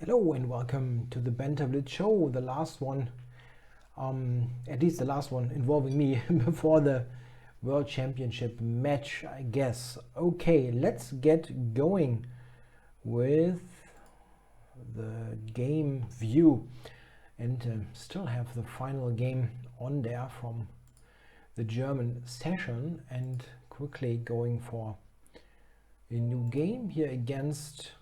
Hello and welcome to the Banter Blitz show, the last one, at least the last one involving me before the World Championship match, I guess. Okay, let's get going with the game view and still have the final game on there from the German session and quickly going for a new game here against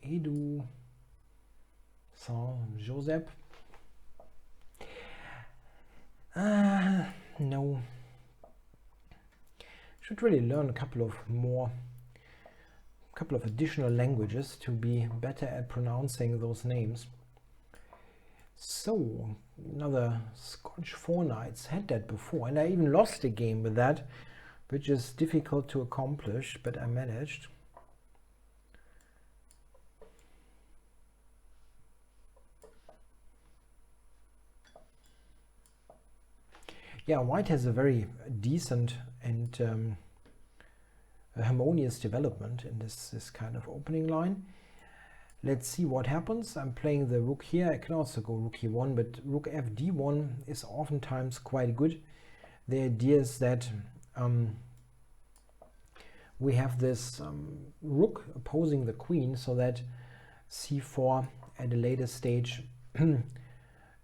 Edu Saint-Joseph. No. Should really learn a couple of additional languages to be better at pronouncing those names. So, another Scotch 4 Knights. Had that before, and I even lost a game with that, which is difficult to accomplish, but I managed. Yeah, white has a very decent and harmonious development in this kind of opening line. Let's see what happens. I'm playing the rook here. I can also go rook e1, but rook fd1 is oftentimes quite good. The idea is that we have this rook opposing the queen, so that c4 at a later stage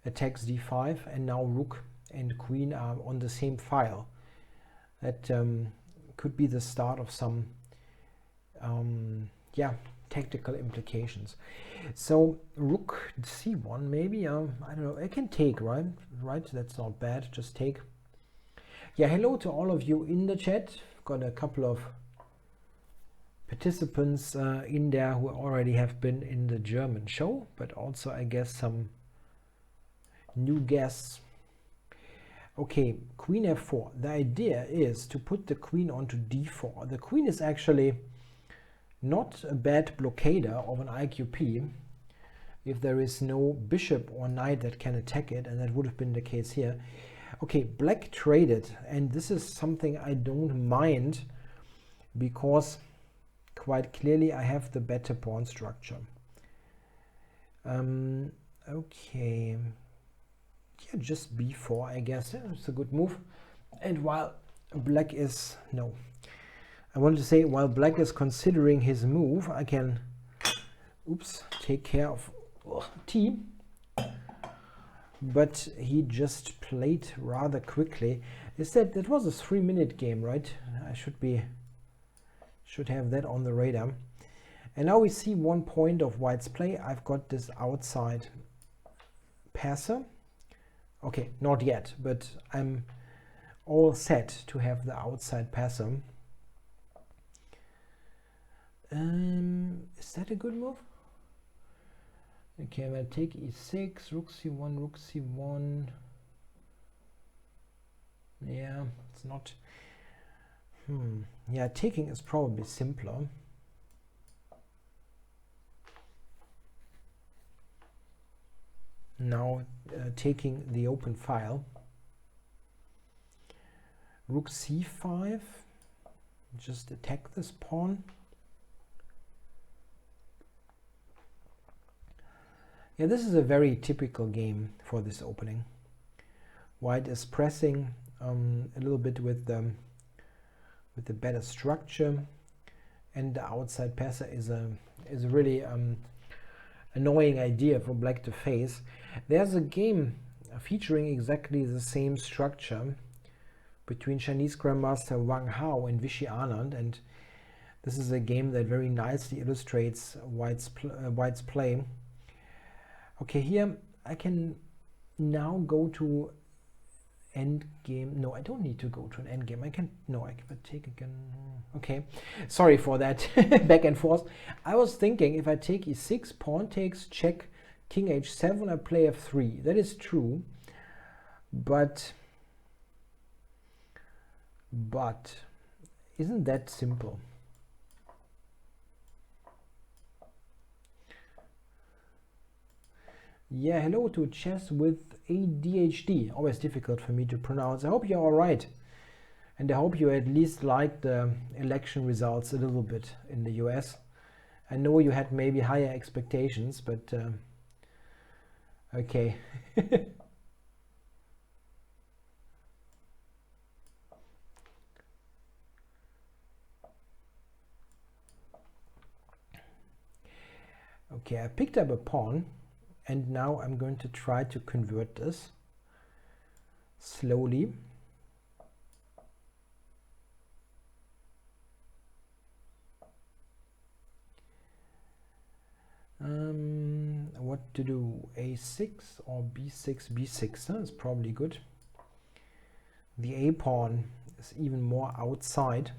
attacks d5, and now rook and queen are on the same file. That could be the start of some tactical implications. So rook c1 maybe, I don't know, I can take, right, that's not bad, just take. Yeah, hello to all of you in the chat. Got a couple of participants in there who already have been in the German show, but also I guess some new guests. Okay, queen f4. The idea is to put the queen onto d4. The queen is actually not a bad blockader of an IQP if there is no bishop or knight that can attack it, and that would have been the case here. Okay, black traded, and this is something I don't mind because quite clearly I have the better pawn structure. Okay. Yeah, just b4, I guess. Yeah, it's a good move. And while black is while black is considering his move, I can take care of t. But he just played rather quickly. That was a 3-minute game, right? I should have that on the radar. And now we see 1 point of white's play. I've got this outside passer. Okay, not yet, but I'm all set to have the outside passer. Is that a good move? Okay, I'm gonna take e6, rook c1, rook c1. Yeah, it's not. Yeah, taking is probably simpler. Now taking the open file. Rook c5, just attack this pawn. Yeah, this is a very typical game for this opening. White is pressing a little bit with the better structure, and the outside passer is a really annoying idea for black to face. There's a game featuring exactly the same structure between Chinese Grandmaster Wang Hao and Vishy Anand, and this is a game that very nicely illustrates white's play. Okay, here I can now go to end game. No, I don't need to go to an end game. I can take again. Okay, sorry for that back and forth. I was thinking if I take e6, pawn takes, check, king h7, I play f3. That is true, but isn't that simple? Yeah, hello to Chess with ADHD. Always difficult for me to pronounce. I hope you're all right. And I hope you at least like the election results a little bit in the US. I know you had maybe higher expectations, but okay. Okay, I picked up a pawn, and now I'm going to try to convert this slowly. What to do? A6 or B6? B6 is probably good. The A pawn is even more outside.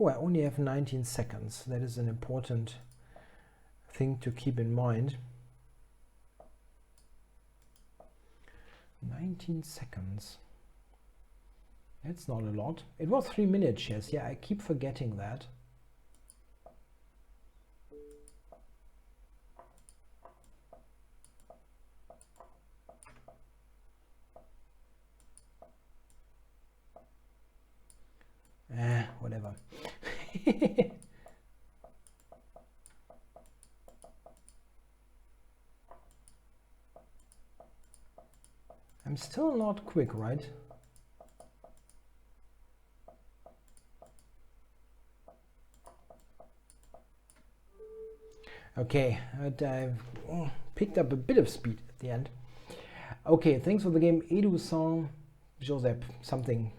Oh, I only have 19 seconds. That is an important thing to keep in mind. 19 seconds. That's not a lot. It was 3 minutes, yes. Yeah, I keep forgetting that. Whatever. I'm still not quick, right? Okay, but I've picked up a bit of speed at the end. Okay, thanks for the game, Edu Song Josep something.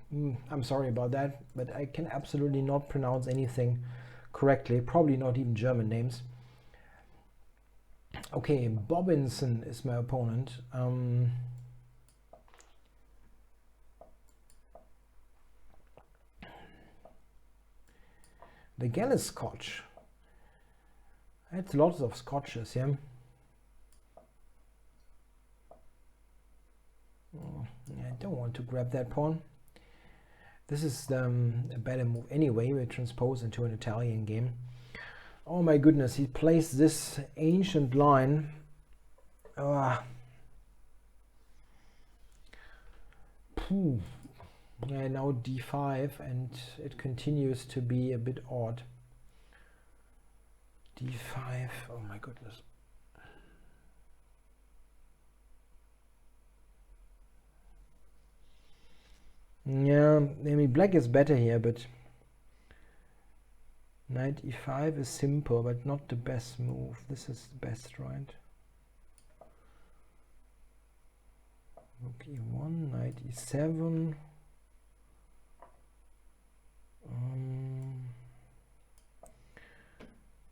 I'm sorry about that, but I can absolutely not pronounce anything correctly, probably not even German names. Okay, Bobinson is my opponent. The Gallus Scotch. I had lots of Scotches, yeah. I don't want to grab that pawn. This is a better move anyway. We transpose into an Italian game. Oh my goodness, he plays this ancient line. Yeah, now d5, and it continues to be a bit odd. d5, oh my goodness. Yeah, I mean black is better here, but knight e5 is simple, but not the best move. This is the best, right? Rook e1, knight e7.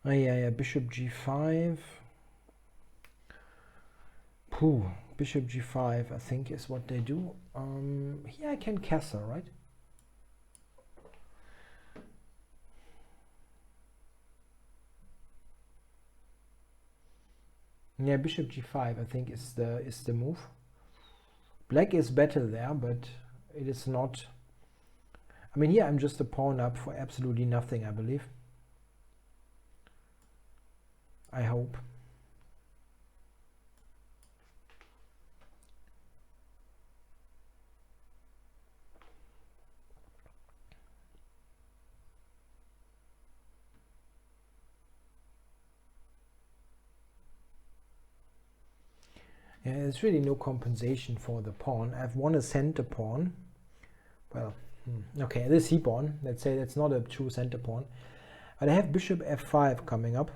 Oh yeah, bishop g5. Bishop g5, I think, is what they do. Here I can castle, right? Yeah, bishop g5, I think, is the move. Black is better there, but it is not. I mean, here I'm just a pawn up for absolutely nothing, I believe. I hope. Yeah, there's really no compensation for the pawn. I've won a center pawn. Well, okay, this c pawn. Let's say that's not a true center pawn. But I have bishop f5 coming up.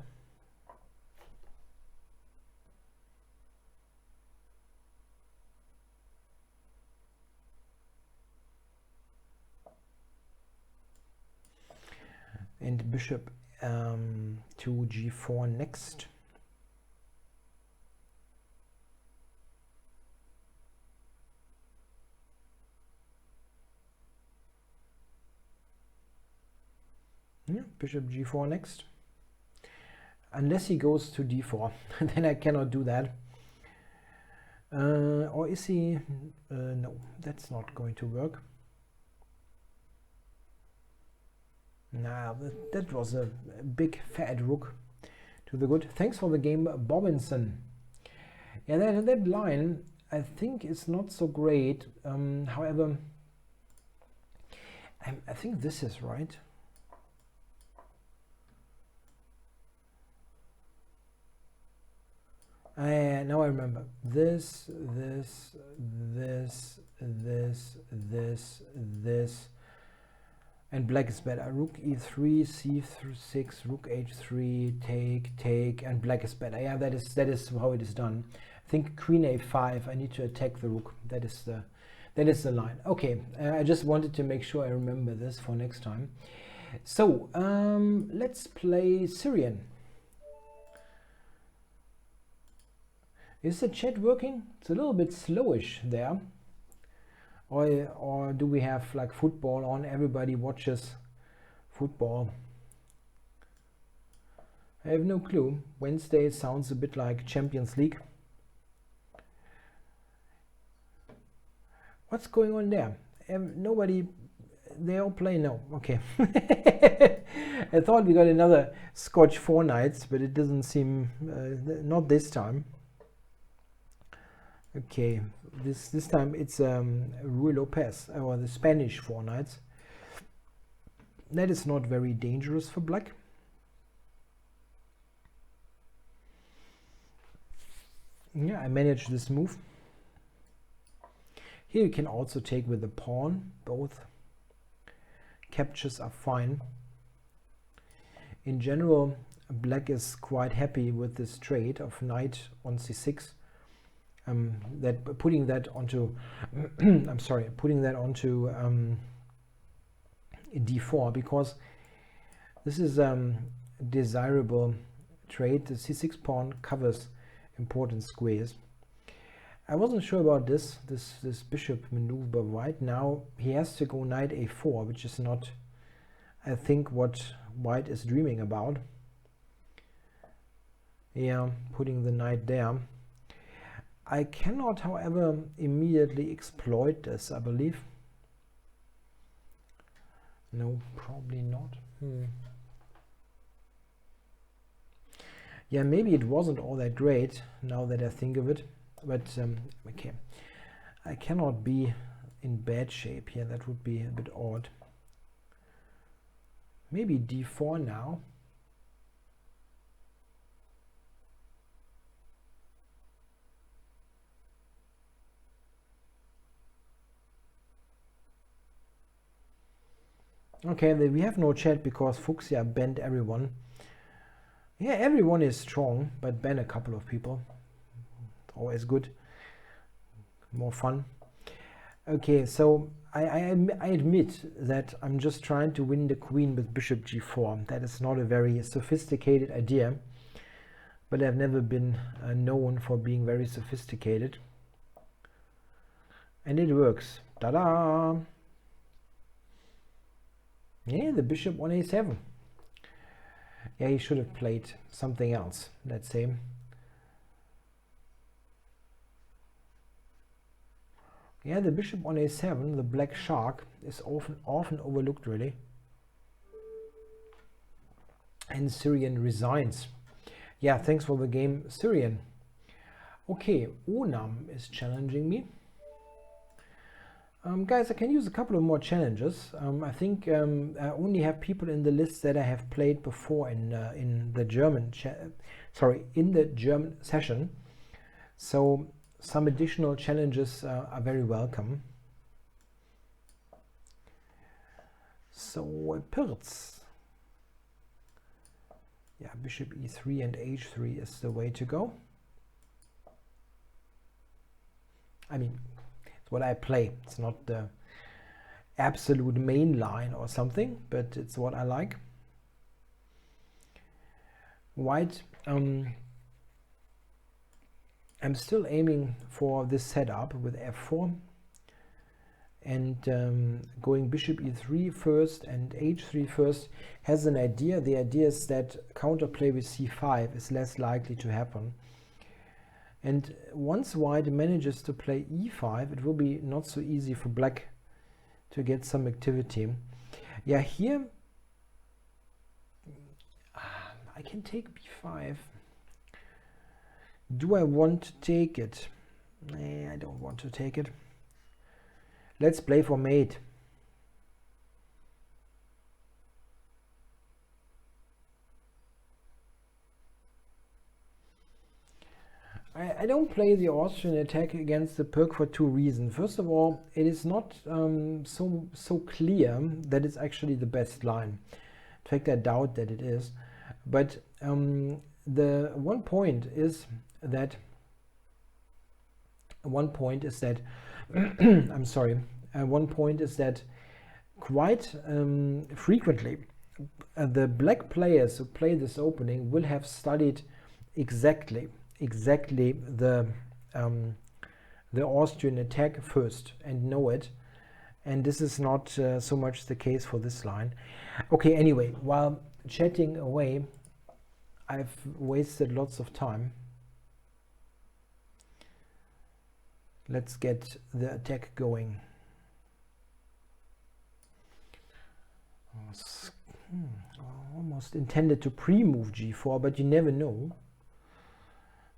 And bishop to g4 next. Yeah, bishop g4 next. Unless he goes to d4, then I cannot do that. Or is he? No, that's not going to work. Nah, that was a big fat rook to the good. Thanks for the game, Bobinson. Yeah, that line I think is not so great. However, I think this is right. Now I remember. This, this, this, this, this, this. And black is better. Rook e3, c6, rook h3, take, and black is better. Yeah, that is how it is done. I think queen a5. I need to attack the rook. That is the line. Okay, I just wanted to make sure I remember this for next time. So let's play Syrian. Is the chat working? It's a little bit slowish there. Or do we have like football on? Everybody watches football. I have no clue. Wednesday sounds a bit like Champions League. What's going on there? Nobody, they all play? No. Okay. I thought we got another Scotch 4 Knights, but it doesn't seem, not this time. Okay, this time it's Ruy Lopez, or the Spanish 4 Knights. That is not very dangerous for black. Yeah, I managed this move. Here you can also take with the pawn. Both captures are fine. In general, black is quite happy with this trade of knight on c6. That putting that onto I'm sorry, putting that onto d4, because this is desirable trade. The c6 pawn covers important squares. I wasn't sure about this bishop maneuver white. Now he has to go knight a4, which is not, I think, what white is dreaming about. Yeah, putting the knight there. I cannot, however, immediately exploit this, I believe. No, probably not. Yeah, maybe it wasn't all that great, now that I think of it. But, okay. I cannot be in bad shape here. That would be a bit odd. Maybe d4 now. Okay, we have no chat because Fuchsia banned everyone. Yeah, everyone is strong, but ban a couple of people. Always good. More fun. Okay, so I admit that I'm just trying to win the queen with bishop g4. That is not a very sophisticated idea, but I've never been known for being very sophisticated. And it works. Ta-da! Yeah, the bishop on a7. Yeah, he should have played something else, let's say. Yeah, the bishop on a7, the black shark, is often overlooked, really. And Syrian resigns. Yeah, thanks for the game, Syrian. Okay, Onam is challenging me. Guys, I can use a couple of more challenges. I think I only have people in the list that I have played before in the German session. So some additional challenges are very welcome. So Pirz. Yeah, bishop e3 and h3 is the way to go. I mean, what I play. It's not the absolute main line or something, but it's what I like. White, I'm still aiming for this setup with f4 and going bishop e3 first and h3 first has an idea. The idea is that counterplay with c5 is less likely to happen. And once white manages to play e5, it will be not so easy for black to get some activity. Yeah, here I can take b5. Do I want to take it? Nah, I don't want to take it. Let's play for mate. I don't play the Austrian attack against the Pirc for two reasons. First of all, it is not so clear that it's actually the best line. In fact, I doubt that it is. But the one point is that I'm sorry. One point is that quite frequently the black players who play this opening will have studied exactly the Austrian attack first and know it, and this is not so much the case for this line. Okay, anyway, while chatting away, I've wasted lots of time. Let's get the attack going. Almost intended to pre-move g4, but you never know.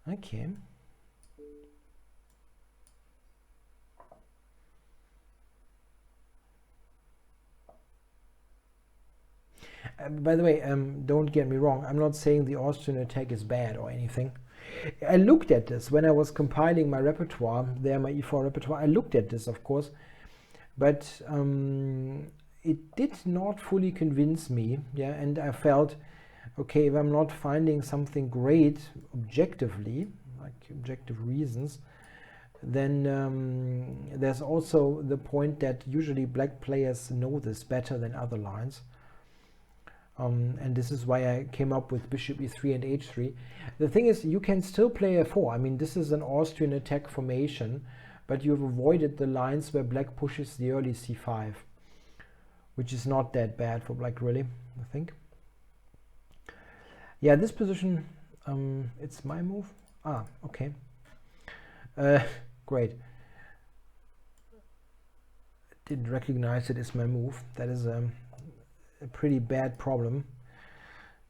Okay. By the way, don't get me wrong, I'm not saying the Austrian attack is bad or anything. I looked at this when I was compiling my repertoire, my e4 repertoire. I looked at this, of course, but it did not fully convince me. Yeah, and I felt, okay, if I'm not finding something great objectively, like objective reasons, then there's also the point that usually black players know this better than other lines. And this is why I came up with bishop e3 and h3. The thing is, you can still play f4. I mean, this is an Austrian attack formation, but you've avoided the lines where black pushes the early c5, which is not that bad for black, really, I think. Yeah, this position, it's my move. Ah, okay. Great. Didn't recognize it as my move. That is a pretty bad problem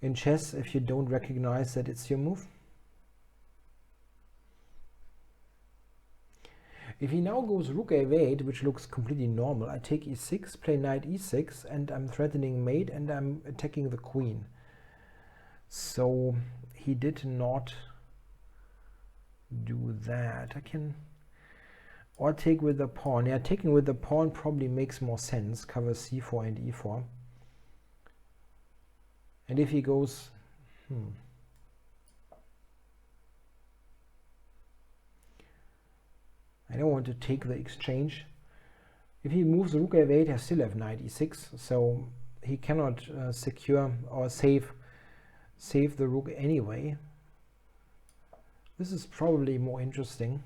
in chess if you don't recognize that it's your move. If he now goes rook a8, which looks completely normal, I take e6, play knight e6, and I'm threatening mate, and I'm attacking the queen. So he did not do that. I can, or take with the pawn. Yeah, taking with the pawn probably makes more sense, cover c4 and e4. And if he goes, I don't want to take the exchange. If he moves rook a8, I still have knight e6, so he cannot secure or save the rook anyway. This is probably more interesting.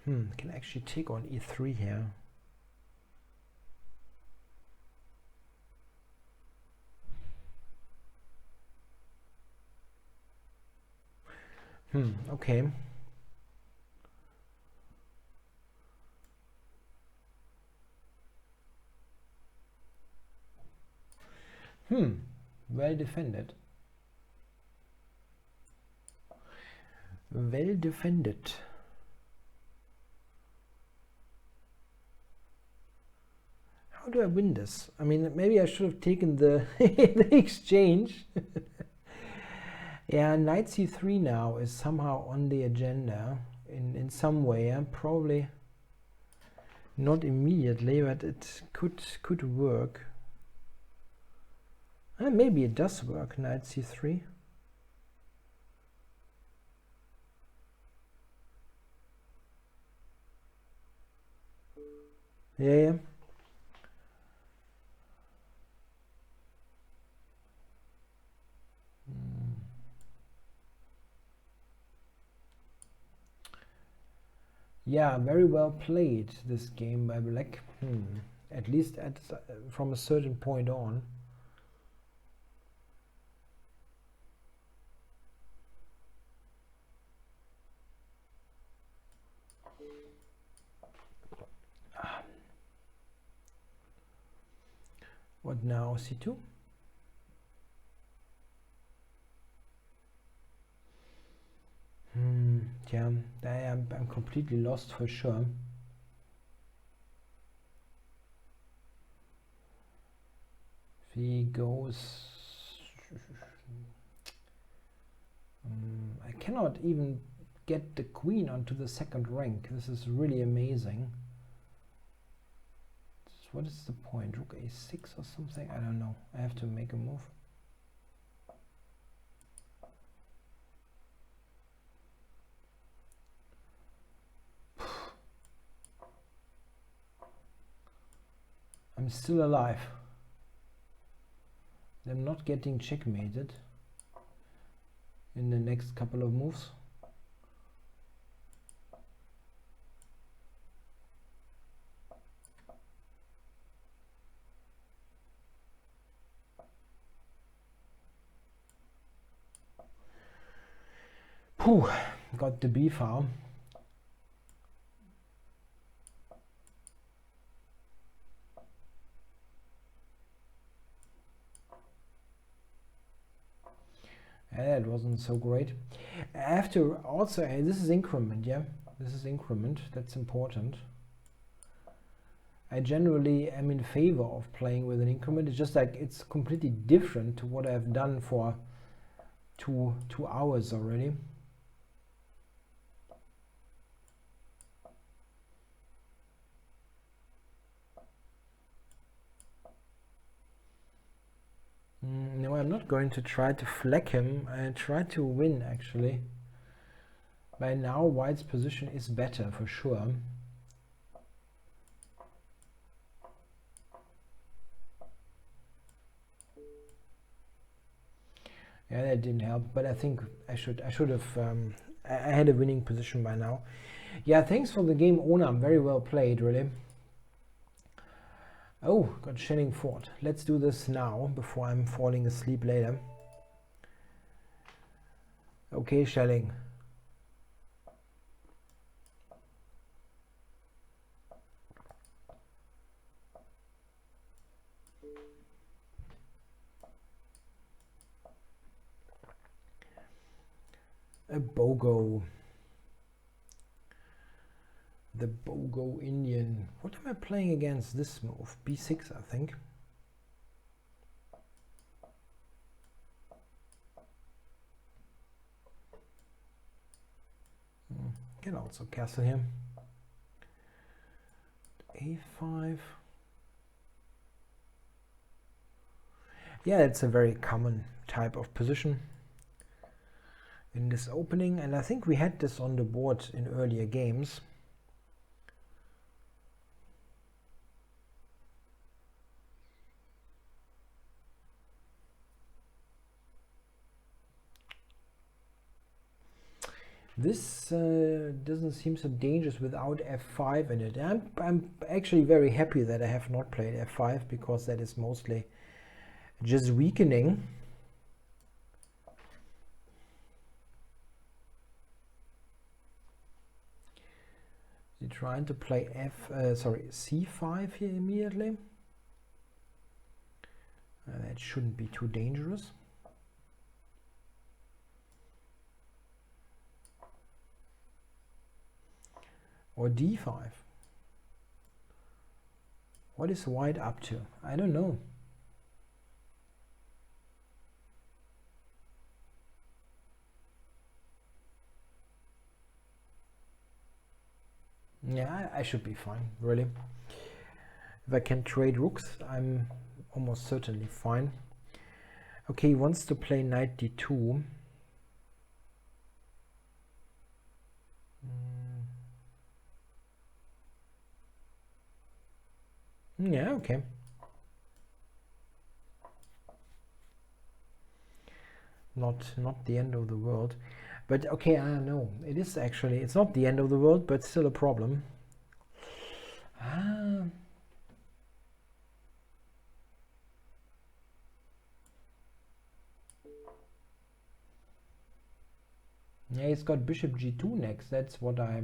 Can actually take on e3 here. Okay. Well defended. Well defended. How do I win this? I mean, maybe I should have taken the, the exchange. Yeah, knight c3 now is somehow on the agenda in some way. Probably not immediately, but it could work. Maybe it does work, knight c3. Yeah. Yeah, very well played, this game by black. At least from a certain point on. What now, c2? Yeah, I'm completely lost for sure. If he goes... I cannot even get the queen onto the second rank. This is really amazing. What is the point? Rook a6 or something? I don't know. I have to make a move. I'm still alive. I'm not getting checkmated in the next couple of moves. Phew, got the B file. That wasn't so great. I have to also, this is increment, yeah? This is increment, that's important. I generally am in favor of playing with an increment. It's just like it's completely different to what I've done for two hours already. No, I'm not going to try to flag him. I try to win, actually. By now, White's position is better, for sure. Yeah, that didn't help, but I think I should have... I had a winning position by now. Yeah, thanks for the game, Onam. Very well played, really. Oh, got Shelling Fort. Let's do this now, before I'm falling asleep later. Okay, Shelling. A BOGO. The BOGO Indian. What am I playing against this move? B6, I think. Can also castle him. A5. Yeah, it's a very common type of position in this opening, and I think we had this on the board in earlier games. This doesn't seem so dangerous without f5 in it. I'm actually very happy that I have not played f5, because that is mostly just weakening. You're trying to play c5 here immediately. That shouldn't be too dangerous. Or d5. What is White up to? I don't know. Yeah, I should be fine, really. If I can trade rooks, I'm almost certainly fine. Okay, he wants to play knight d2. Yeah, okay. Not the end of the world. But okay, I don't know. It is actually, it's not the end of the world, but still a problem. Yeah, he's got bishop g2 next. That's what I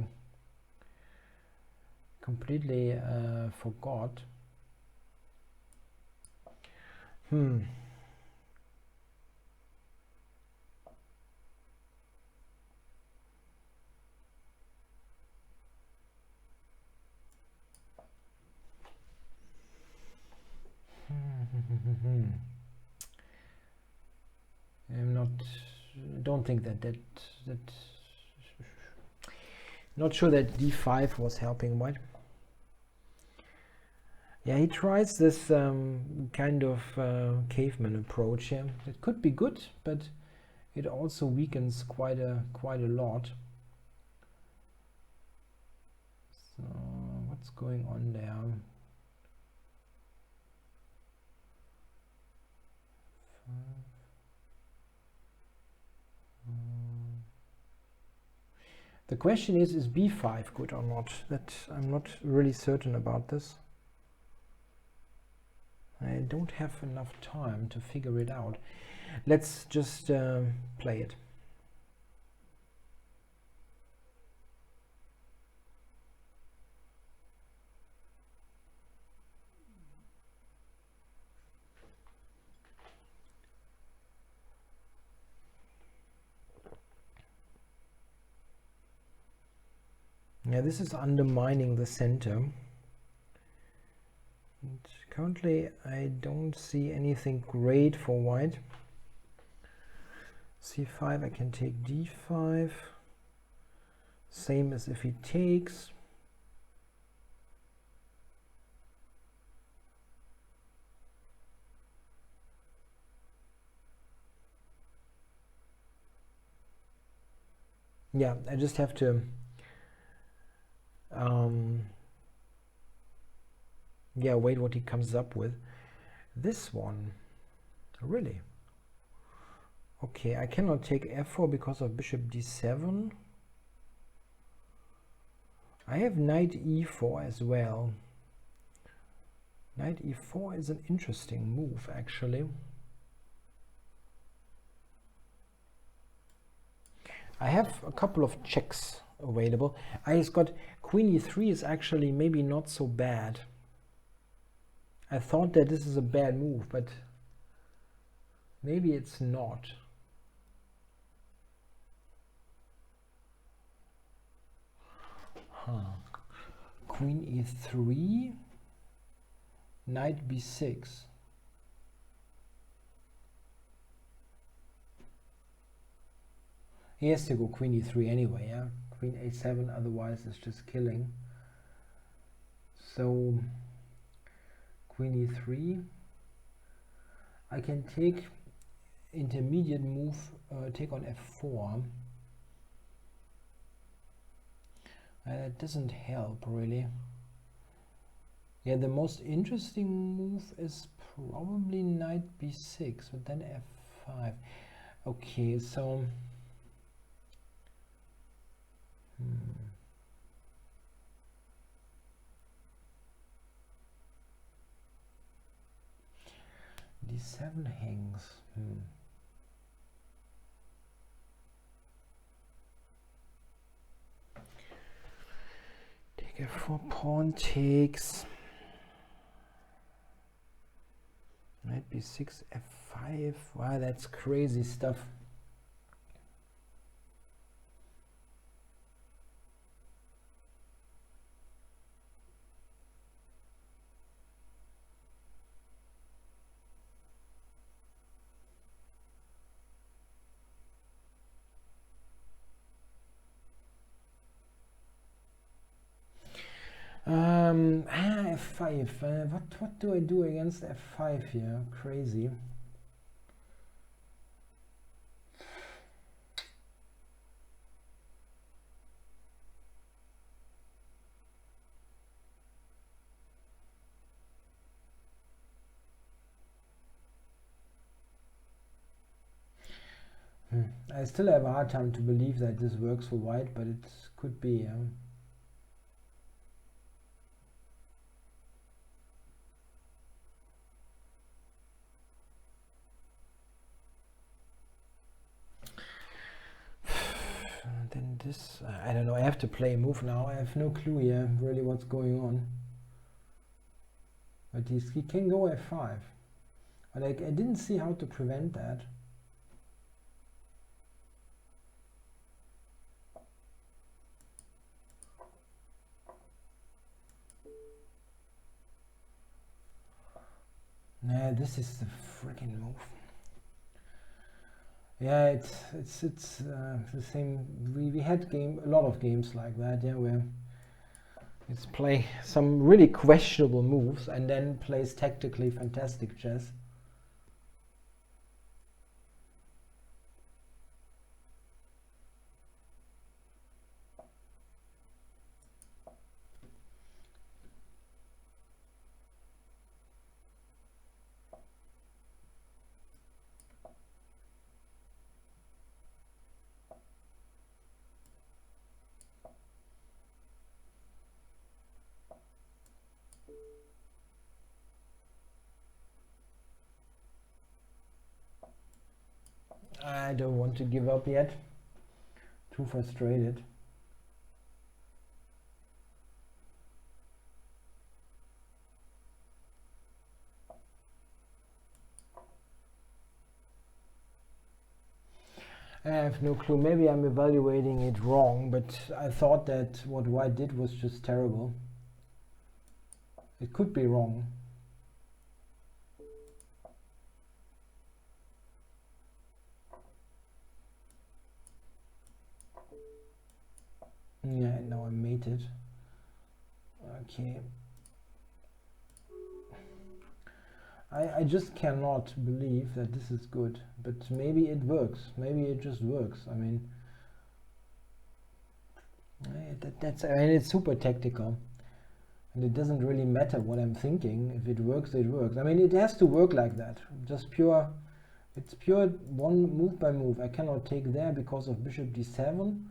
completely forgot. don't think that not sure that d5 was helping white. Yeah, he tries this kind of caveman approach here. It could be good, but it also weakens quite a lot. So what's going on there? The question is b5 good or not? That I'm not really certain about this. I don't have enough time to figure it out. Let's just play it. Yeah, this is undermining the center. And currently, I don't see anything great for white. c5, I can take d5. Same as if he takes. Yeah, I just have to yeah, wait what he comes up with. This one, really? Okay, I cannot take f4 because of bishop d7. I have knight e4 as well. Knight e4 is an interesting move, actually. I have a couple of checks available. I just got queen e3 is actually maybe not so bad. I thought that this is a bad move, but maybe it's not. Queen e3, knight b6. He has to go queen e3 anyway, yeah? Queen a7, otherwise it's just killing. So queen e3. I can take intermediate move, take on f4. That doesn't help really. Yeah, the most interesting move is probably knight b6, but then f5. Okay, so d7 hangs. Take f4, pawn takes. Knight b6, f5. Wow, that's crazy stuff. f5. What do I do against f5 here? Crazy. I still have a hard time to believe that this works for white, but it could be. Then this, I don't know, I have to play a move now. I have no clue here really what's going on. But he can go f5. But I didn't see how to prevent that. Nah, this is the freaking move. Yeah, it's the same. We had a lot of games like that, yeah, where it's play some really questionable moves and then plays tactically fantastic chess. I don't want to give up yet. Too frustrated. I have no clue. Maybe I'm evaluating it wrong, but I thought that what White did was just terrible. It could be wrong. Yeah, now I mated. Okay. I just cannot believe that this is good, but maybe it works. Maybe it just works. I mean, that's and it's super tactical, and it doesn't really matter what I'm thinking. If it works, it works. I mean, it has to work like that. Just pure. It's pure one move by move. I cannot take there because of bishop d7.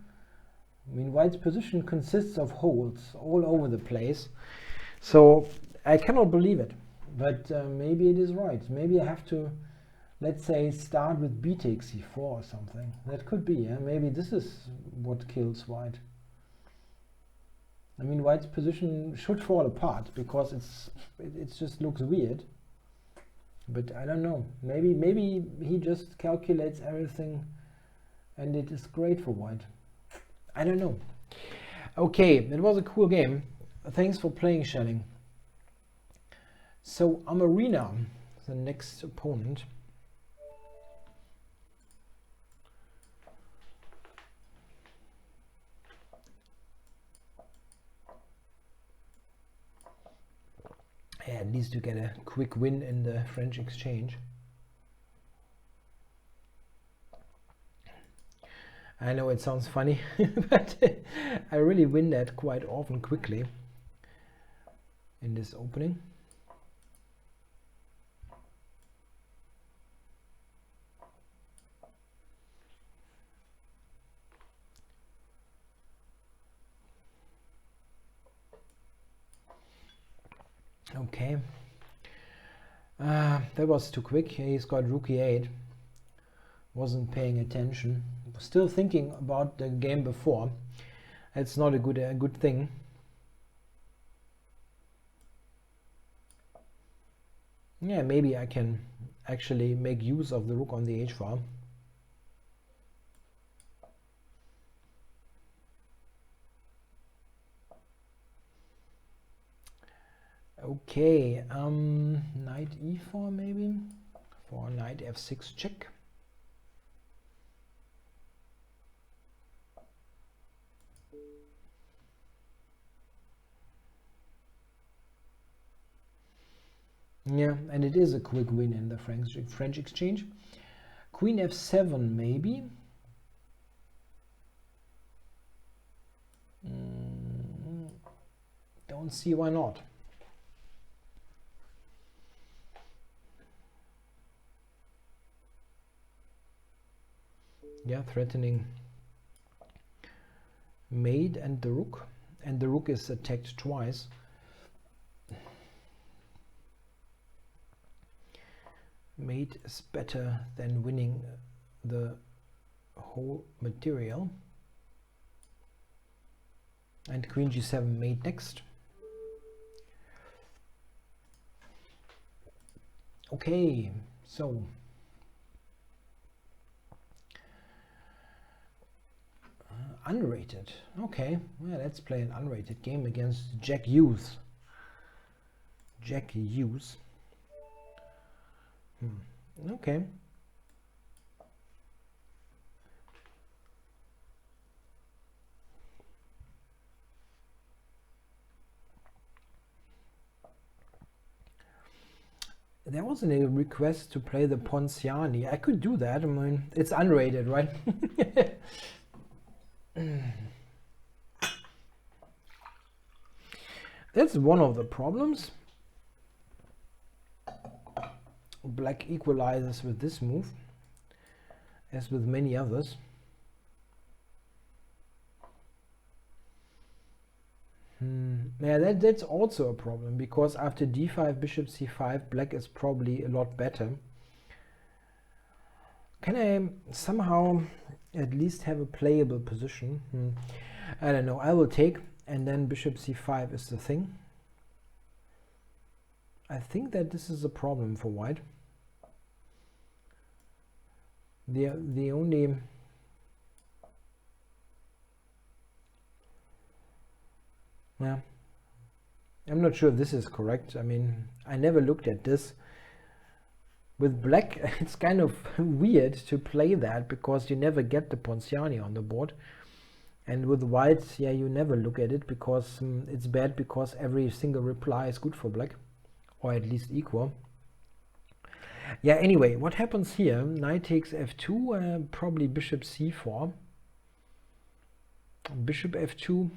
I mean, White's position consists of holds all over the place, so I cannot believe it. But maybe it is right. Maybe I have to, let's say, start with b takes c4 or something. That could be. Yeah? Maybe this is what kills White. I mean, White's position should fall apart because it just looks weird. But I don't know. Maybe he just calculates everything, and it is great for White. I don't know. Okay, it was a cool game. Thanks for playing, Shelling. So Amarina, the next opponent. Yeah, at least you get a quick win in the French exchange. I know it sounds funny, but I really win that quite often quickly in this opening. Okay, that was too quick. He's got rook e8. Wasn't paying attention. Still thinking about the game before. It's not a good thing. Yeah, maybe I can actually make use of the rook on the h-file. Okay, knight e4 maybe for knight f6 check. Yeah, and it is a quick win in the French exchange. Queen f7 maybe. Don't see why not. Yeah, threatening mate and the rook is attacked twice. Mate is better than winning the whole material. And queen g7 mate next. Okay, so unrated. Okay, well, let's play an unrated game against Jack Hughes. Jack Hughes. Okay. There wasn't a request to play the Ponciani. I could do that. I mean, it's unrated, right? That's one of the problems. Black equalizes with this move, as with many others. Yeah, that's also a problem, because after d5, bishop c5, black is probably a lot better. Can I somehow at least have a playable position? I don't know. I will take, and then bishop c5 is the thing. I think that this is a problem for white. The only yeah, I'm not sure if this is correct. I mean, I never looked at this. With black, it's kind of weird to play that, because you never get the Ponciani on the board. And with white, yeah, you never look at it, because it's bad, because every single reply is good for black, or at least equal. Yeah, anyway, what happens here? Knight takes f2, probably bishop c4. Bishop f2,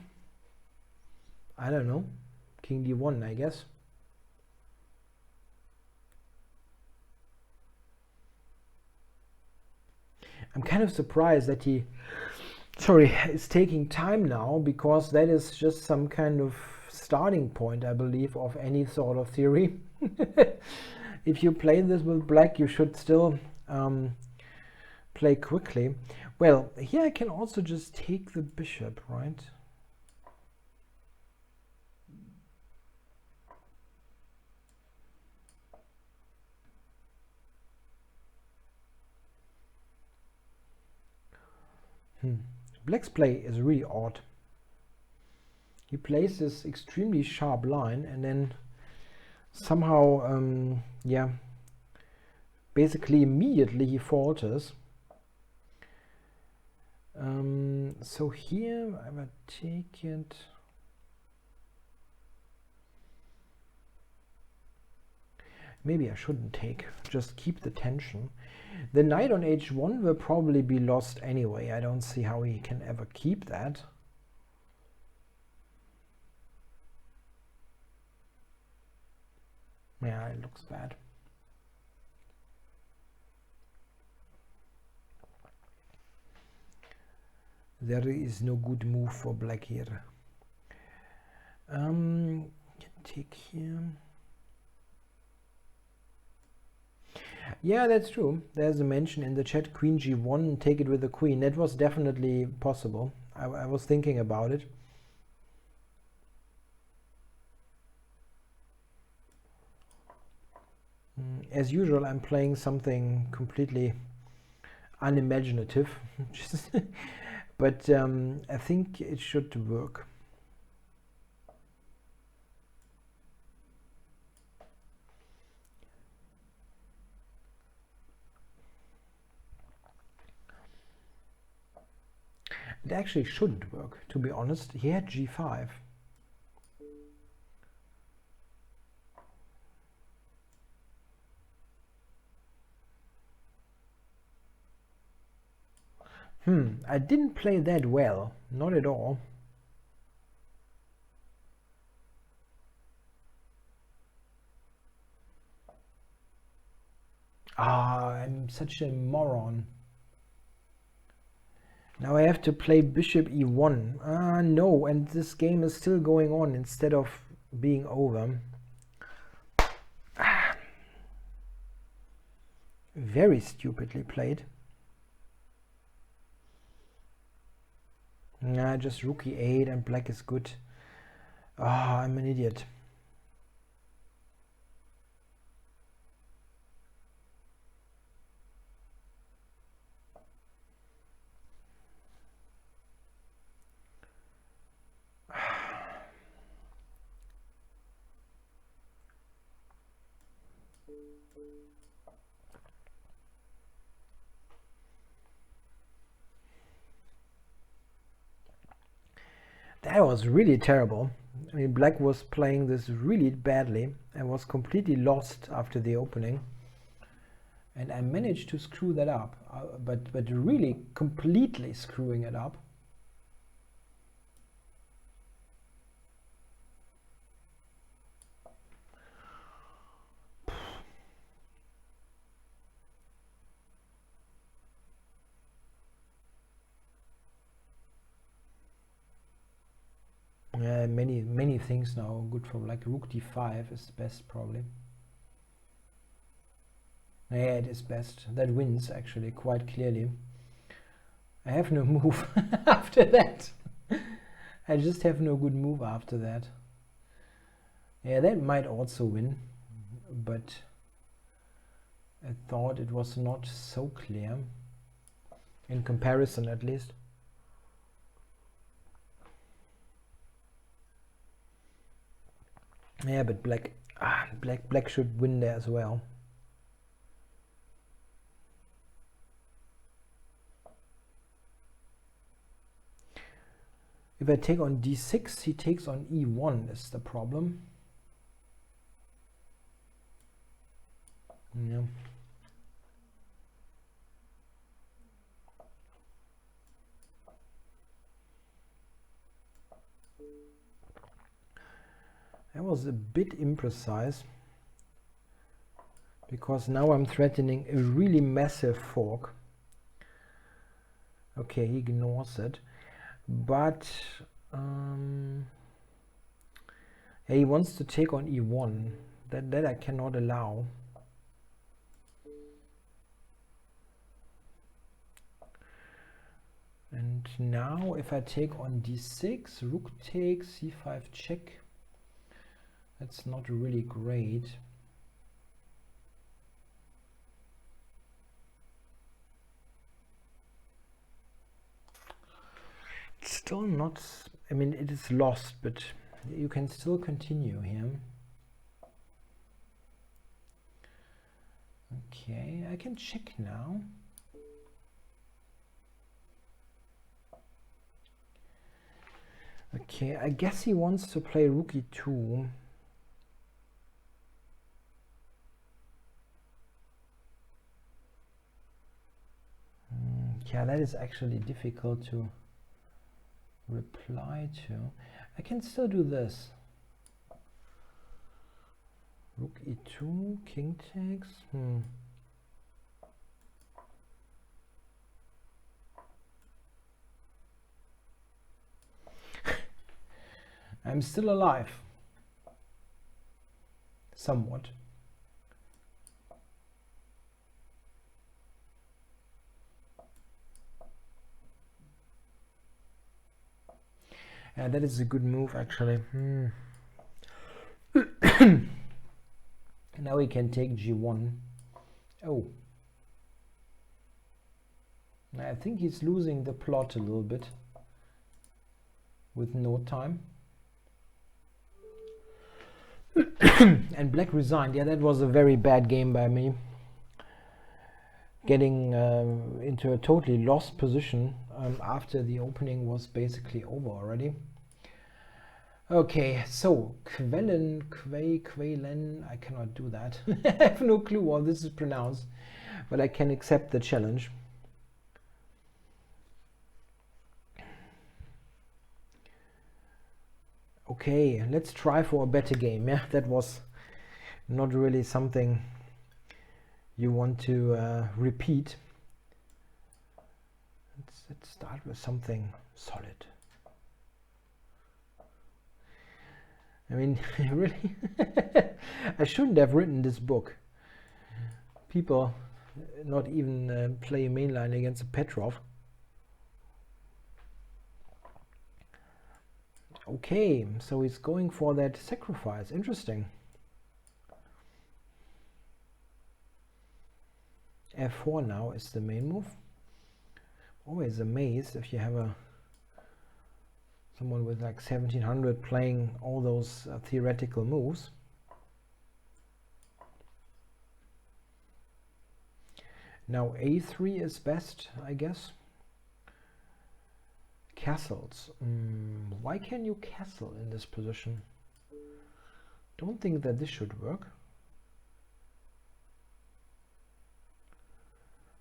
I don't know, king d1, I guess. I'm kind of surprised that he, is taking time now, because that is just some kind of starting point, I believe, of any sort of theory. If you play this with black, you should still play quickly. Well, here I can also just take the bishop, right? Black's play is really odd. He plays this extremely sharp line, and then somehow, yeah, basically immediately he falters. So here I will take it. Maybe I shouldn't take, just keep the tension. The knight on h1 will probably be lost anyway. I don't see how he can ever keep that. Yeah, it looks bad. There is no good move for black here. Can take here. Yeah, that's true. There's a mention in the chat, queen g1, take it with the queen. That was definitely possible. I was thinking about it. As usual, I'm playing something completely unimaginative. But I think it should work. It actually shouldn't work, to be honest. He had g5. I didn't play that well, not at all. I'm such a moron. Now I have to play bishop e1. No, and this game is still going on instead of being over. Very stupidly played. Nah, just rook e8 and black is good. I'm an idiot. That was really terrible. I mean, black was playing this really badly and was completely lost after the opening. And I managed to screw that up, but really completely screwing it up. Many things now are good from, like rook d5 is best probably. Yeah, it is best. That wins actually quite clearly. I have no move after that. I just have no good move after that. Yeah, that might also win, but I thought it was not so clear in comparison, at least. Yeah, but black should win there as well. If I take on d6, he takes on e1 is the problem. Yeah. That was a bit imprecise, because now I'm threatening a really massive fork. Okay, he ignores it, but yeah, he wants to take on e1. That I cannot allow. And now if I take on d6, rook takes, c5 check. That's not really great. Still not, I mean, it is lost, but you can still continue here. Okay, I can check now. Okay, I guess he wants to play rook e2. Yeah, that is actually difficult to reply to. I can still do this. Rook e2, king takes. I'm still alive. Somewhat. Yeah, that is a good move actually. Now we can take g1. Oh. I think he's losing the plot a little bit with no time. And black resigned. Yeah, that was a very bad game by me. Getting into a totally lost position after the opening was basically over already. Okay, so Quellen, I cannot do that. I have no clue how this is pronounced, but I can accept the challenge. Okay, let's try for a better game. Yeah, that was not really something you want to repeat. Let's start with something solid. I mean, really, I shouldn't have written this book. People not even play mainline against a Petrov. Okay, so he's going for that sacrifice. Interesting. F4 now is the main move. Always amazed if you have someone with like 1700 playing all those theoretical moves. Now A3 is best, I guess. castles. Why can you castle in this position? Don't think that this should work.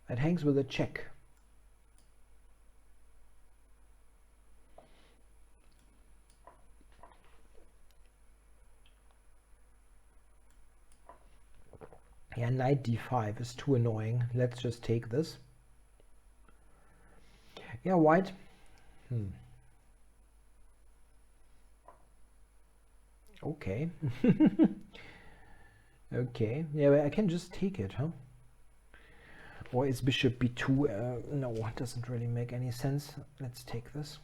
It hangs with a check. Yeah, knight d5 is too annoying. Let's just take this. Yeah, white. Okay. Okay. Yeah, I can just take it, huh? Or is bishop b2? No, it doesn't really make any sense. Let's take this.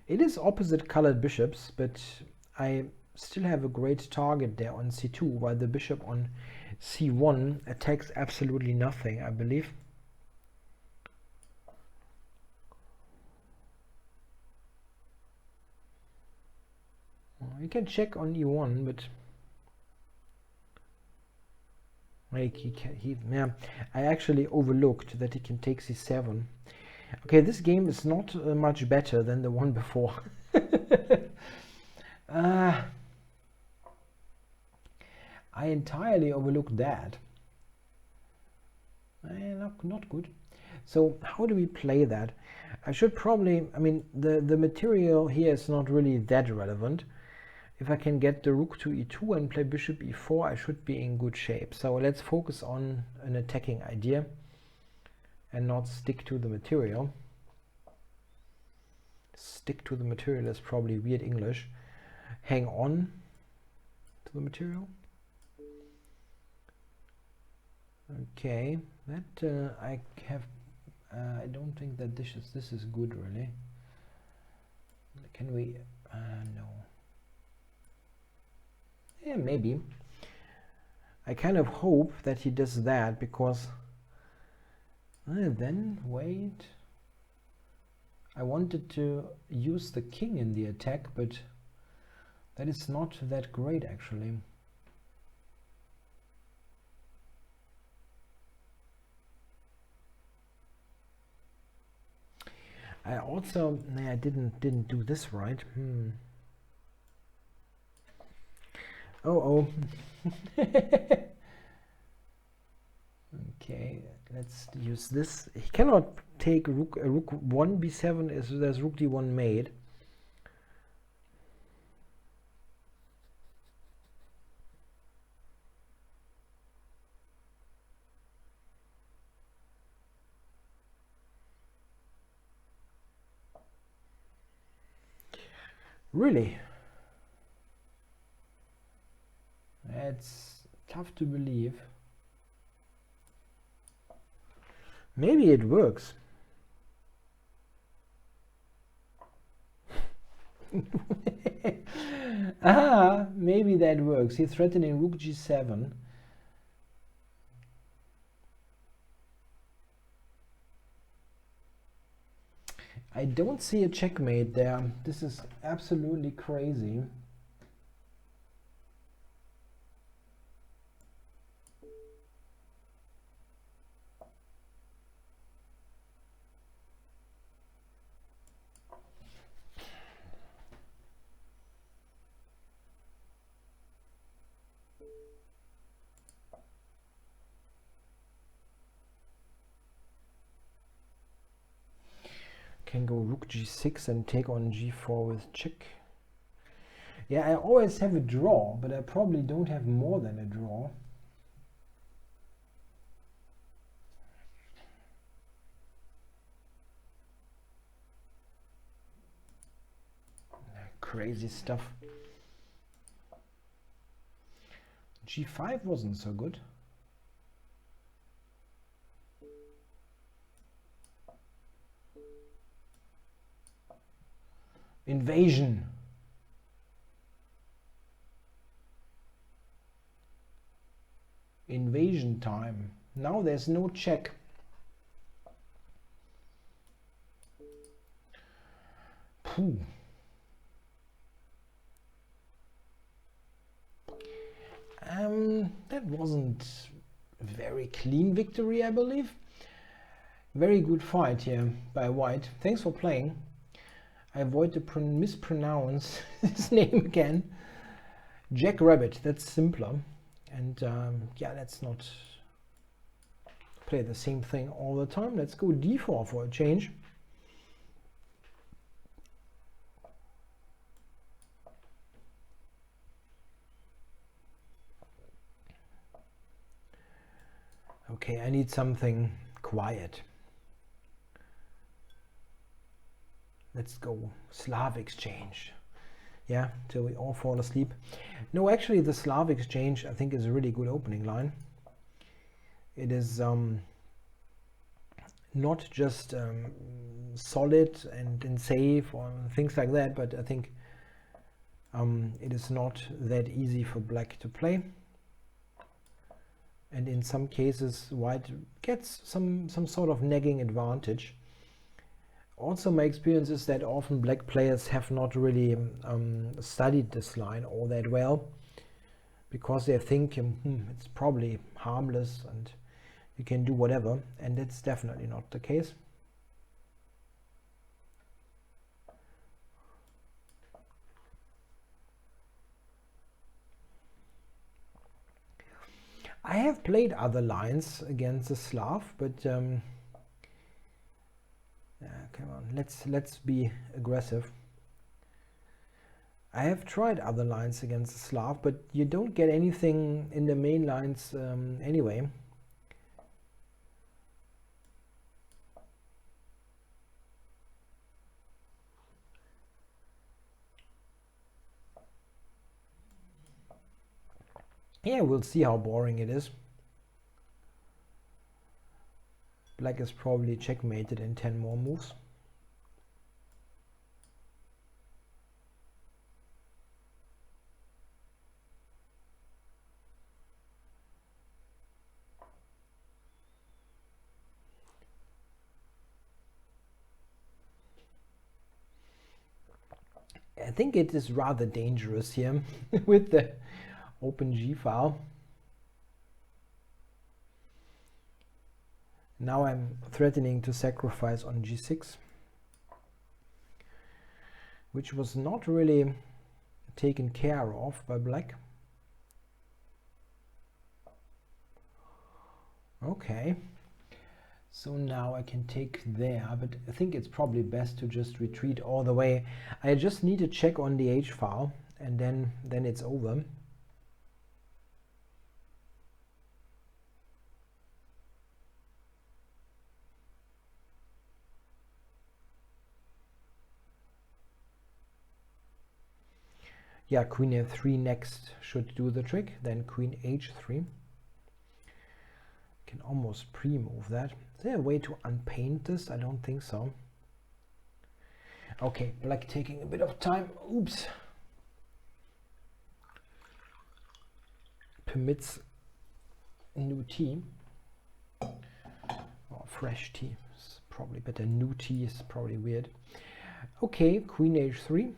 It is opposite colored bishops, but I still have a great target there on c2, while the bishop on c1 attacks absolutely nothing, I believe. You can check on e1, but yeah, I actually overlooked that he can take c7. Okay, this game is not much better than the one before. I entirely overlooked that. Not good. So how do we play that? I should probably, I mean, the material here is not really that relevant. If I can get the rook to e2 and play bishop e4, I should be in good shape. So let's focus on an attacking idea and not stick to the material. Stick to the material is probably weird English. Hang on to the material. Okay, that I have. I don't think that this is good really. Can we? No. Yeah, maybe. I kind of hope that he does that because. Then wait. I wanted to use the king in the attack, but that is not that great actually. I also, I didn't do this right. Oh. Okay, let's use this. He cannot take rook 1 b7 as there's rook d1 made. Really? It's tough to believe. Maybe it works. Maybe that works. He's threatening rook g7. I don't see a checkmate there. This is absolutely crazy. Can go rook g6 and take on g4 with check. Yeah, I always have a draw, but I probably don't have more than a draw. Crazy stuff. g5 wasn't so good. Invasion. Invasion time. Now there's no check. Phew. That wasn't a very clean victory, I believe. Very good fight here by white. Thanks for playing. I avoid to mispronounce his name again. Jack Rabbit, that's simpler. And yeah, let's not play the same thing all the time. Let's go d4 for a change. Okay, I need something quiet. Let's go Slav exchange. Yeah, till we all fall asleep. No, actually the Slav exchange I think is a really good opening line. It is not just solid and safe or things like that, but I think it is not that easy for black to play. And in some cases white gets some sort of nagging advantage. Also, my experience is that often black players have not really studied this line all that well, because they think it's probably harmless and you can do whatever, and that's definitely not the case. I have played other lines against the Slav, but come on, let's be aggressive. I have tried other lines against the Slav, but you don't get anything in the main lines anyway. Yeah, we'll see how boring it is. Black is probably checkmated in 10 more moves. I think it is rather dangerous here with the open G file. Now I'm threatening to sacrifice on G6, which was not really taken care of by black. Okay, so now I can take there, but I think it's probably best to just retreat all the way. I just need to check on the H file, and then it's over. Yeah, queen f3 next should do the trick, then queen h3. Can almost pre-move that. Is there a way to unpaint this? I don't think so. Okay, black taking a bit of time. Oops. Permits new tea. Or fresh tea. It's probably better. New tea is probably weird. Okay, queen h3.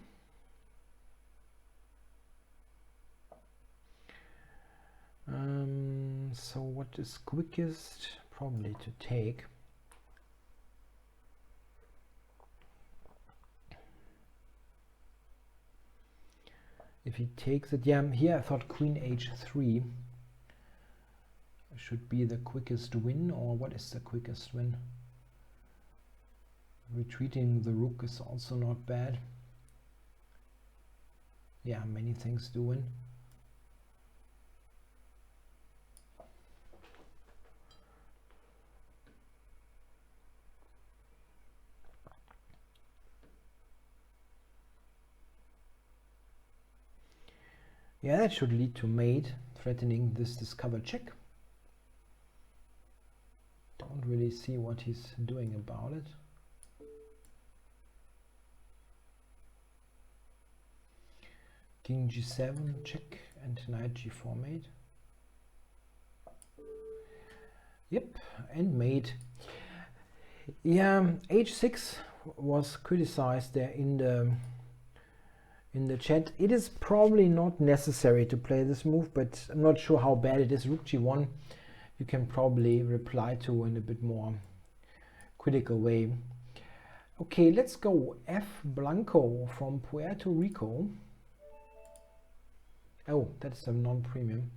So what is quickest? Probably to take. If he takes it, yeah, here I thought queen h3 should be the quickest win, or what is the quickest win? Retreating the rook is also not bad. Yeah, many things do win. Yeah, that should lead to mate, threatening this discovered check. Don't really see what he's doing about it. King g7 check and knight g4 mate. Yep, and mate. Yeah, h6 was criticized there in the chat. It is probably not necessary to play this move, but I'm not sure how bad it is. Rook g1 you can probably reply to in a bit more critical way. Okay, let's go F Blanco from Puerto Rico. Oh, that's a non-premium.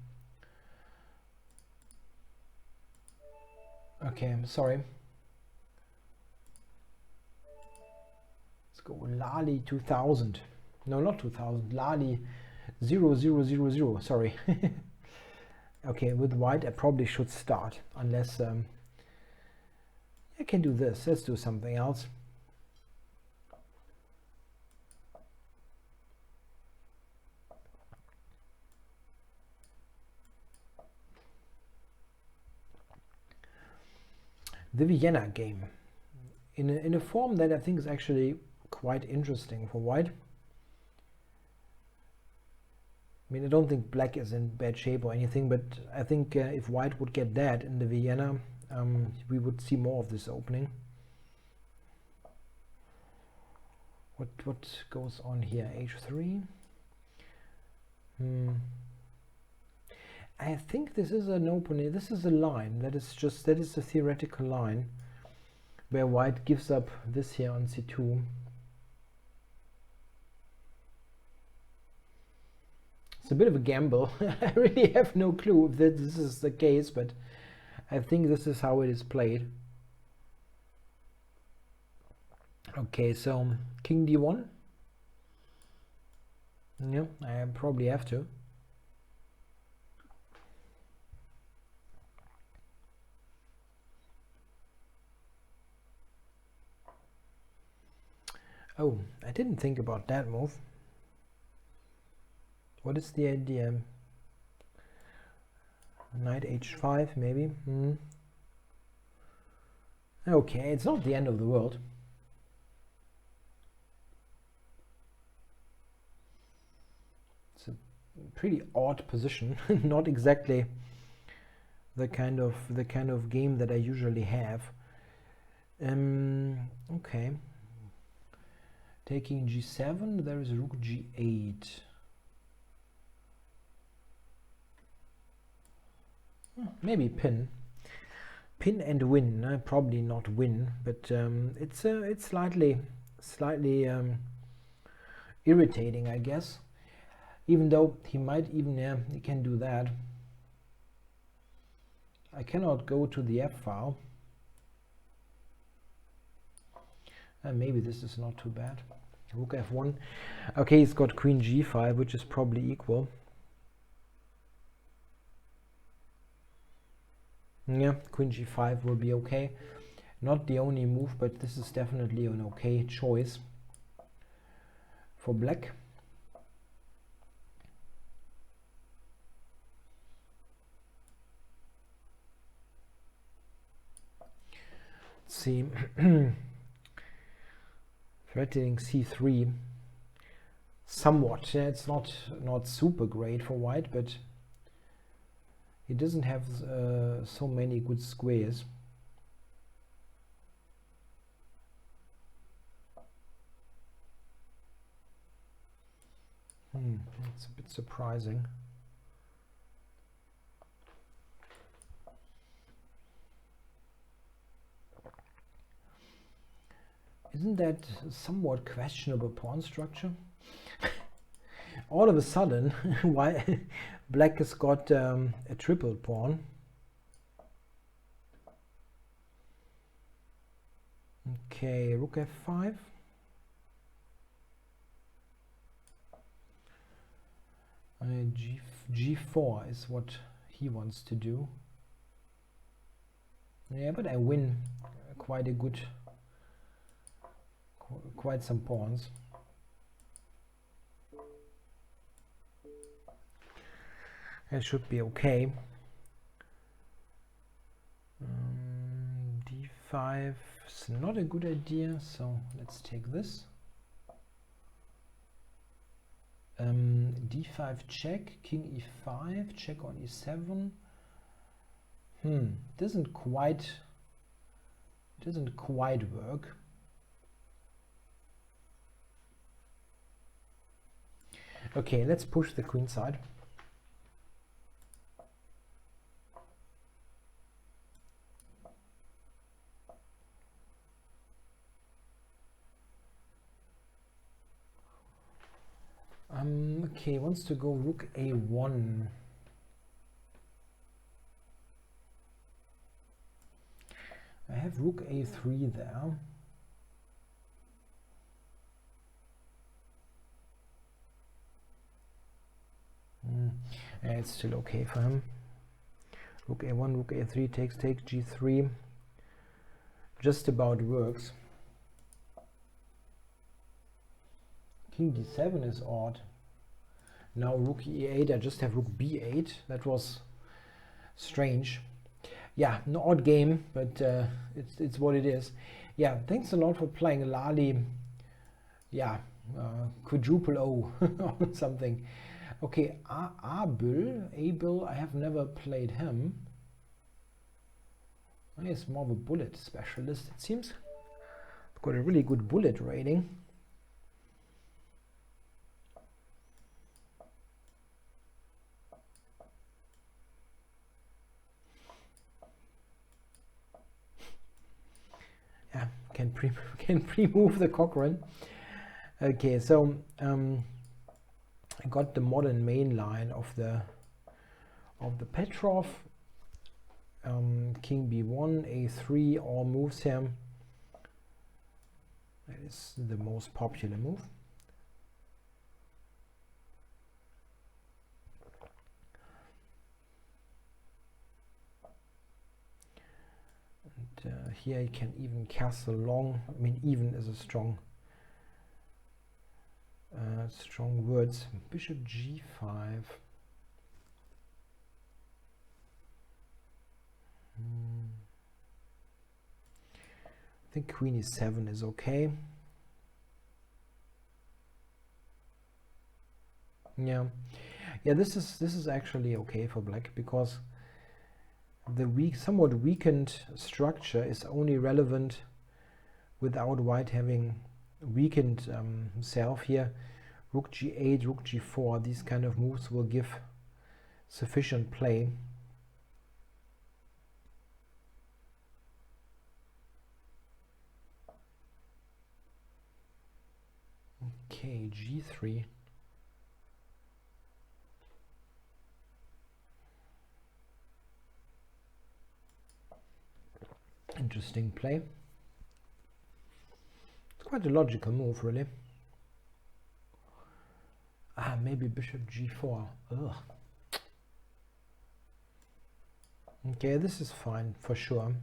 Okay, I'm sorry. Let's go Lali 2000. No, not 2000. Lali 0000. Sorry. Okay, with white I probably should start, unless I can do this. Let's do something else. The Vienna game, in a form that I think is actually quite interesting for white. I mean, I don't think black is in bad shape or anything, but I think if white would get that in the Vienna, we would see more of this opening. What goes on here? H3. I think this is an opening. This is a line that is a theoretical line where white gives up this here on C2. It's a bit of a gamble. I really have no clue if this is the case, but I think this is how it is played. Okay, so King D1. Yeah, I probably have to. Oh, I didn't think about that move. What is the idea? Knight H5 maybe. Okay, it's not the end of the world. It's a pretty odd position. Not exactly the kind of game that I usually have. Okay. Taking G7, there is Rook G8. Maybe pin and win. Probably not win, but it's slightly irritating, I guess. Even though he might even he can do that. I cannot go to the F file. Maybe this is not too bad. Rook F1. Okay, he's got Queen G5, which is probably equal. Yeah, Queen G5 will be okay. Not the only move, but this is definitely an okay choice for black. Let's see. Threatening C3. Somewhat. Yeah, it's not super great for white, but he doesn't have so many good squares. It's a bit surprising. Isn't that somewhat questionable pawn structure? All of a sudden, why black has got a triple pawn. Okay, Rook F5. G4 is what he wants to do. Yeah, but I win quite some pawns. It should be okay. D5 is not a good idea, so let's take this. D5 check, King E5, check on E7. Doesn't quite work. Okay, let's push the queen side. Okay, wants to go rook a1. I have rook a3 there. It's still okay for him. Rook a1, rook a3, takes, g3. Just about works. King d7 is odd. Now rook e8, I just have rook b8. That was strange. Yeah, an odd game, but it's what it is. Yeah, thanks a lot for playing, Lali. Yeah, quadruple O or something. Okay, Abel, I have never played him. He's more of a bullet specialist, it seems. Got a really good bullet rating. Yeah, can pre-move the Cochrane. Okay, so I got the modern main line of the Petrov. King b1, a3, all moves here. That is the most popular move. And here you can even castle long. I mean, even is a strong words. Bishop g5. I think queen e7 is okay. Yeah, this is actually okay for black, because the somewhat weakened structure is only relevant without white having weakened himself here. Rook g8, rook g4, these kind of moves will give sufficient play. Okay, g3. Interesting play. It's quite a logical move, really. Maybe bishop g4. Ugh. Okay, this is fine for sure.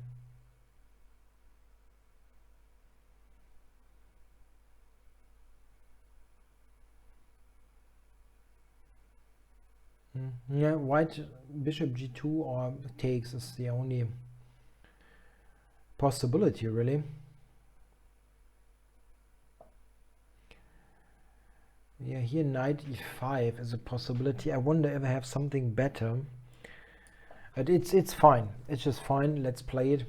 Yeah, white bishop g2 or takes is the only possibility, really. Yeah, here knight e5 is a possibility. I wonder if I have something better. But it's fine. It's just fine. Let's play it.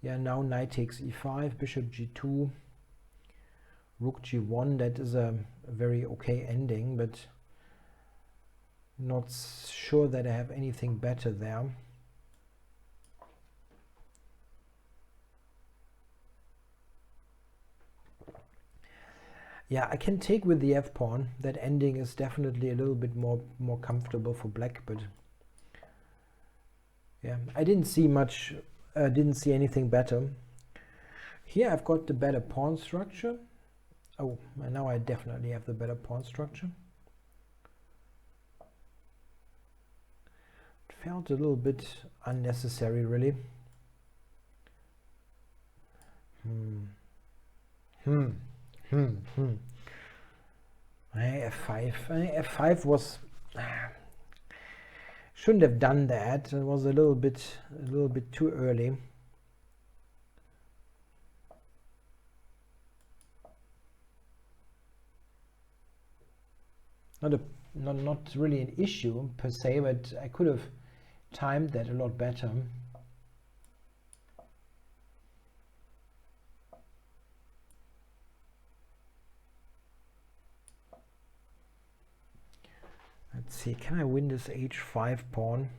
Yeah, now knight takes e5, bishop g2, rook g1. That is a very okay ending, but not sure that I have anything better there. Yeah, I can take with the f-pawn. That ending is definitely a little bit more comfortable for black, but yeah, I didn't see much, didn't see anything better. Here I've got the better pawn structure. Oh, and now I definitely have the better pawn structure. It felt a little bit unnecessary, really. F5 was shouldn't have done that. It was a little bit too early. Not really an issue per se, but I could have timed that a lot better. Let's see, can I win this h5 pawn?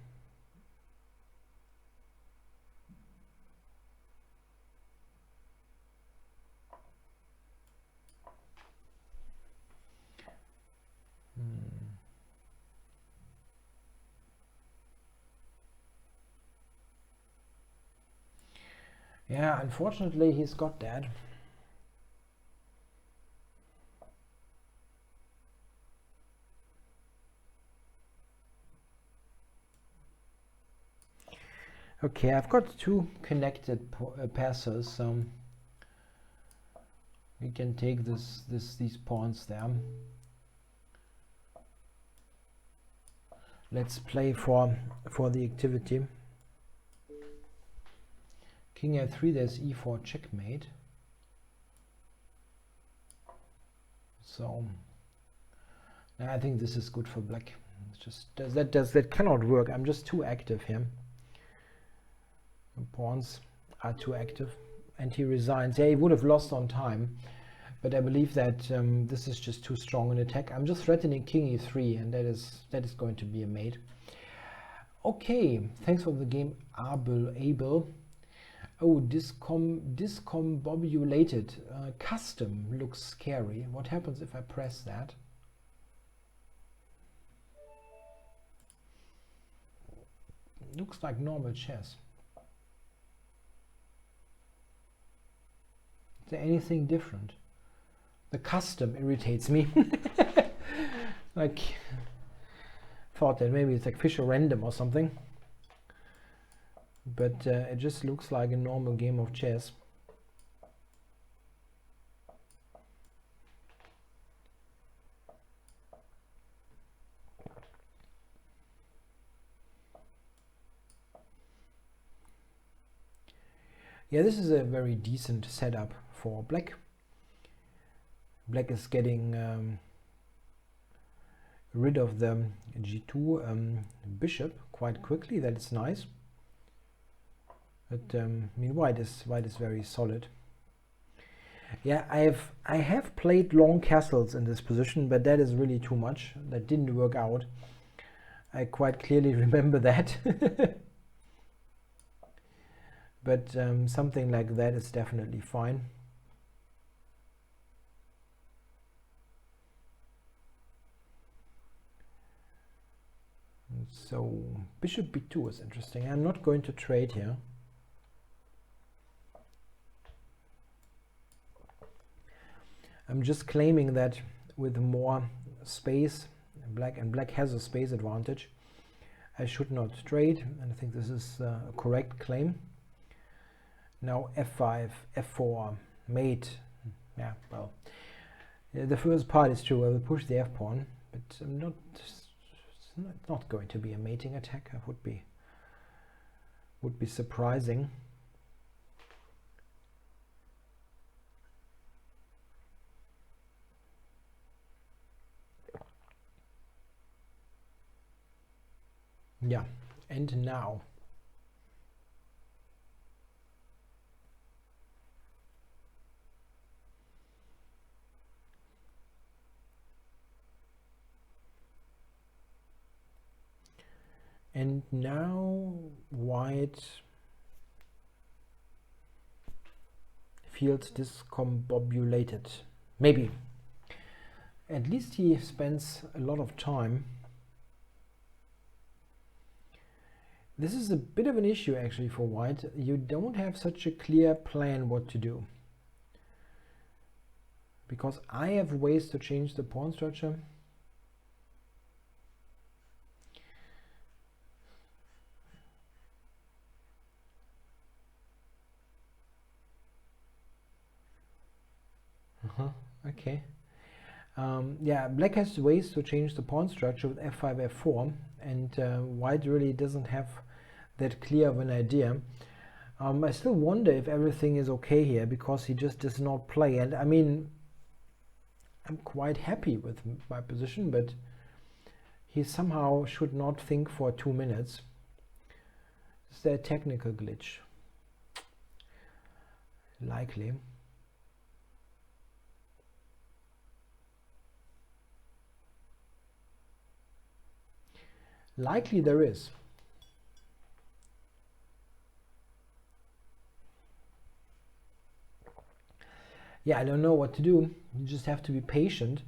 Yeah, unfortunately he's got that. Okay, I've got two connected passes. We can take these pawns there. Let's play for the activity. King f3, there's e4 checkmate. So I think this is good for black. It's just that cannot work. I'm just too active here. The pawns are too active, and he resigns. Yeah, he would have lost on time, but I believe that this is just too strong an attack. I'm just threatening king e3, and that is going to be a mate. Okay, thanks for the game, Abel. Oh, discombobulated. Custom looks scary. What happens if I press that? Looks like normal chess. Is there anything different? The custom irritates me. Like, thought that maybe it's like Fisher Random or something. But it just looks like a normal game of chess. Yeah, this is a very decent setup for black. Black is getting rid of the g2 bishop quite quickly. That is nice. But I mean, white is very solid. Yeah, I have played long castles in this position, but that is really too much. That didn't work out. I quite clearly remember that. But something like that is definitely fine. So bishop b2 is interesting. I'm not going to trade here. I'm just claiming that with more space, black has a space advantage, I should not trade, and I think this is a correct claim. Now f5, f4, mate. Yeah, well, the first part is true. I will push the f-pawn, but I'm not going to be a mating attack. That would be surprising. Yeah, and now white feels discombobulated. Maybe. At least he spends a lot of time. This is a bit of an issue actually for white. You don't have such a clear plan what to do. Because I have ways to change the pawn structure. Okay. Yeah, black has ways to change the pawn structure with f5, f4, and white really doesn't have that clear of an idea. I still wonder if everything is okay here, because he just does not play. And I mean, I'm quite happy with my position, but he somehow should not think for 2 minutes. Is there a technical glitch? Likely. Likely there is. Yeah, I don't know what to do. You just have to be patient.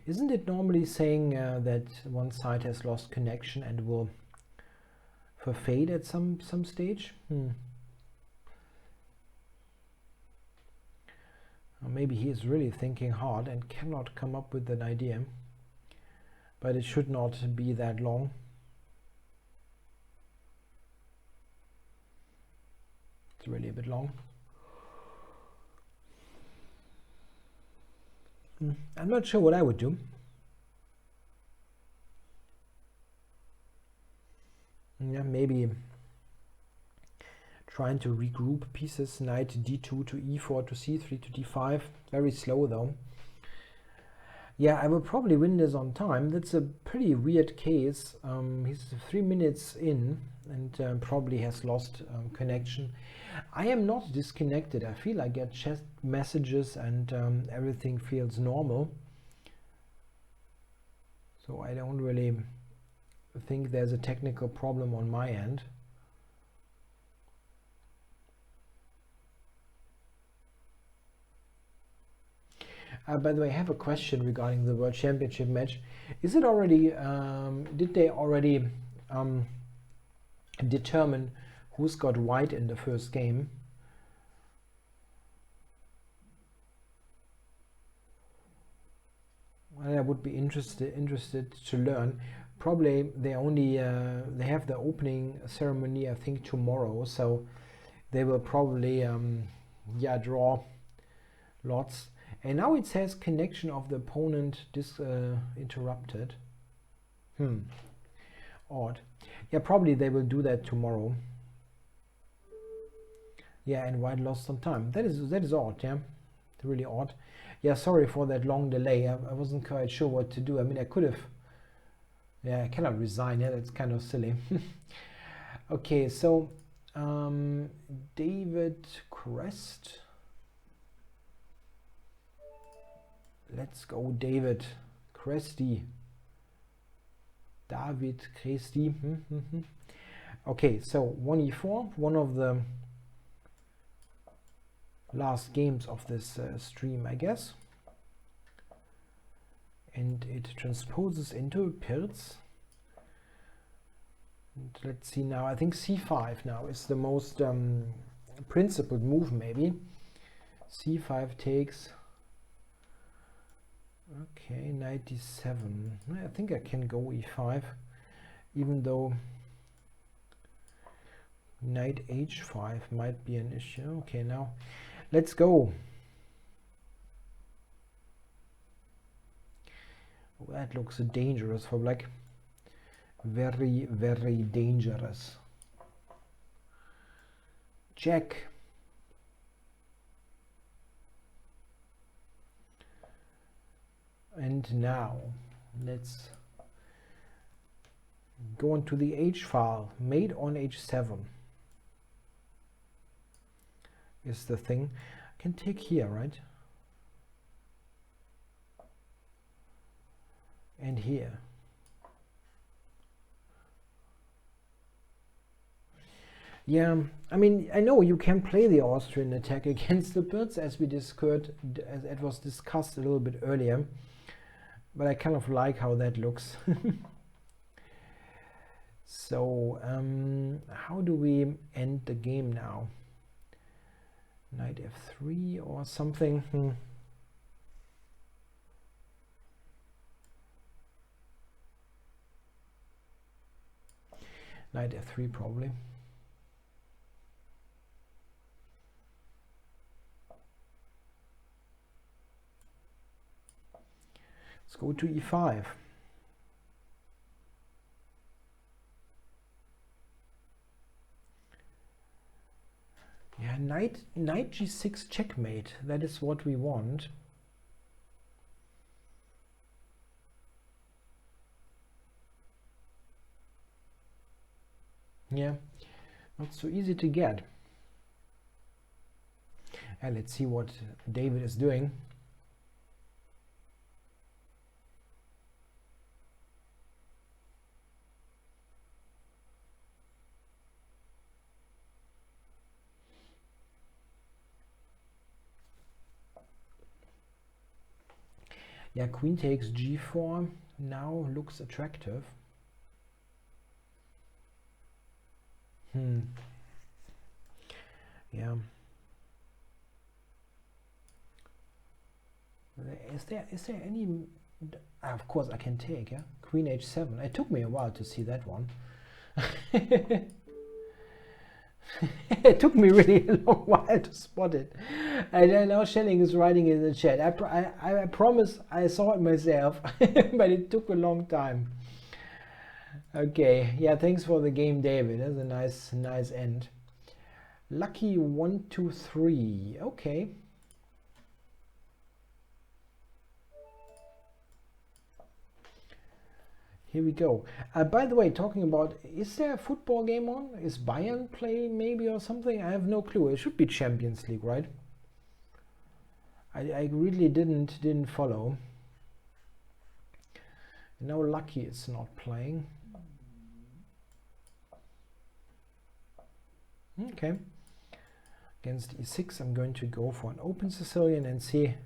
Isn't it normally saying that one side has lost connection and will fade at some stage? Or maybe he is really thinking hard and cannot come up with an idea. But it should not be that long. It's really a bit long. I'm not sure what I would do. Yeah, maybe trying to regroup pieces, knight d2 to e4 to c3 to d5. Very slow though. Yeah, I will probably win this on time. That's a pretty weird case. He's 3 minutes in and probably has lost connection. I am not disconnected. I feel I get chat messages and everything feels normal. So I don't really think there's a technical problem on my end. By the way, I have a question regarding the World Championship match. Is it already, did they already determine who's got white in the first game? I would be interested to learn. Probably they only they have the opening ceremony I think tomorrow, so they will probably yeah, draw lots. And now it says connection of the opponent interrupted. Odd. Yeah, probably they will do that tomorrow. Yeah, and white lost some time. That is odd. Yeah, really odd. Yeah, sorry for that long delay. I wasn't quite sure what to do. I mean, I could have. Yeah, I cannot resign. Yeah, that's kind of silly. Okay, so David Crest. Let's go, David Cresty. David Cresty. Okay, so 1e4, one of the last games of this stream, I guess. And it transposes into Pirz. And let's see now, I think c5 now is the most principled move, maybe. c5 takes. Okay, knight d7. I think I can go e5, even though knight h5 might be an issue. Okay, now let's go. Oh, that looks dangerous for black. Very, very dangerous. Check. And now let's go into the H file. Mate on H7 is the thing. I can take here, right? And here. Yeah, I mean, I know you can play the Austrian attack against the Birds as we discussed, as it was discussed a little bit earlier. But I kind of like how that looks. So, how do we end the game now? Knight f3 or something? Knight f3 probably. Let's go to e5. Yeah, knight g6 checkmate. That is what we want. Yeah, not so easy to get. And let's see what David is doing. Yeah, queen takes g4 now looks attractive. Yeah. Is there any? Of course I can take, yeah. Queen h7. It took me a while to see that one. It took me really a long while to spot it. And now Schelling is writing in the chat. I promise I saw it myself, but it took a long time. Okay, yeah, thanks for the game, David. That's a nice end. Lucky 1, 2, 3. Okay. Here we go. By the way, talking about, is there a football game on? Is Bayern play maybe or something? I have no clue. It should be Champions League, right? I really didn't follow. Now Lucky is not playing. Okay. Against e6, I'm going to go for an open Sicilian and see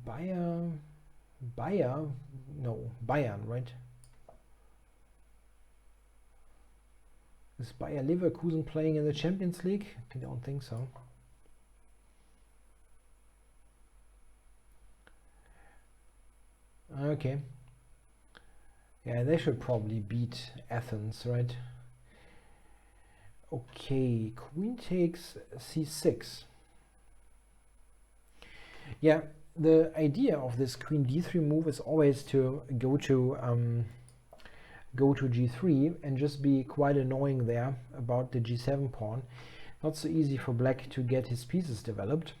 Bayern, right? Is Bayer Leverkusen playing in the Champions League? I don't think so. Okay. Yeah, they should probably beat Athens, right? Okay, queen takes c6. Yeah, the idea of this queen d3 move is always to go to g3 and just be quite annoying there about the g7 pawn. Not so easy for black to get his pieces developed.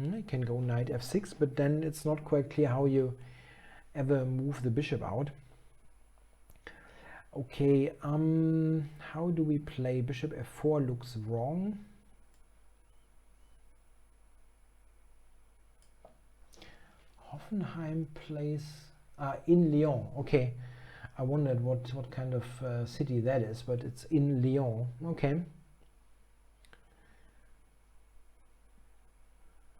I can go knight f6, but then it's not quite clear how you ever move the bishop out. Okay, how do we play? Bishop f4 looks wrong. Hoffenheim plays in Lyon. Okay, I wondered what kind of city that is, but it's in Lyon. Okay.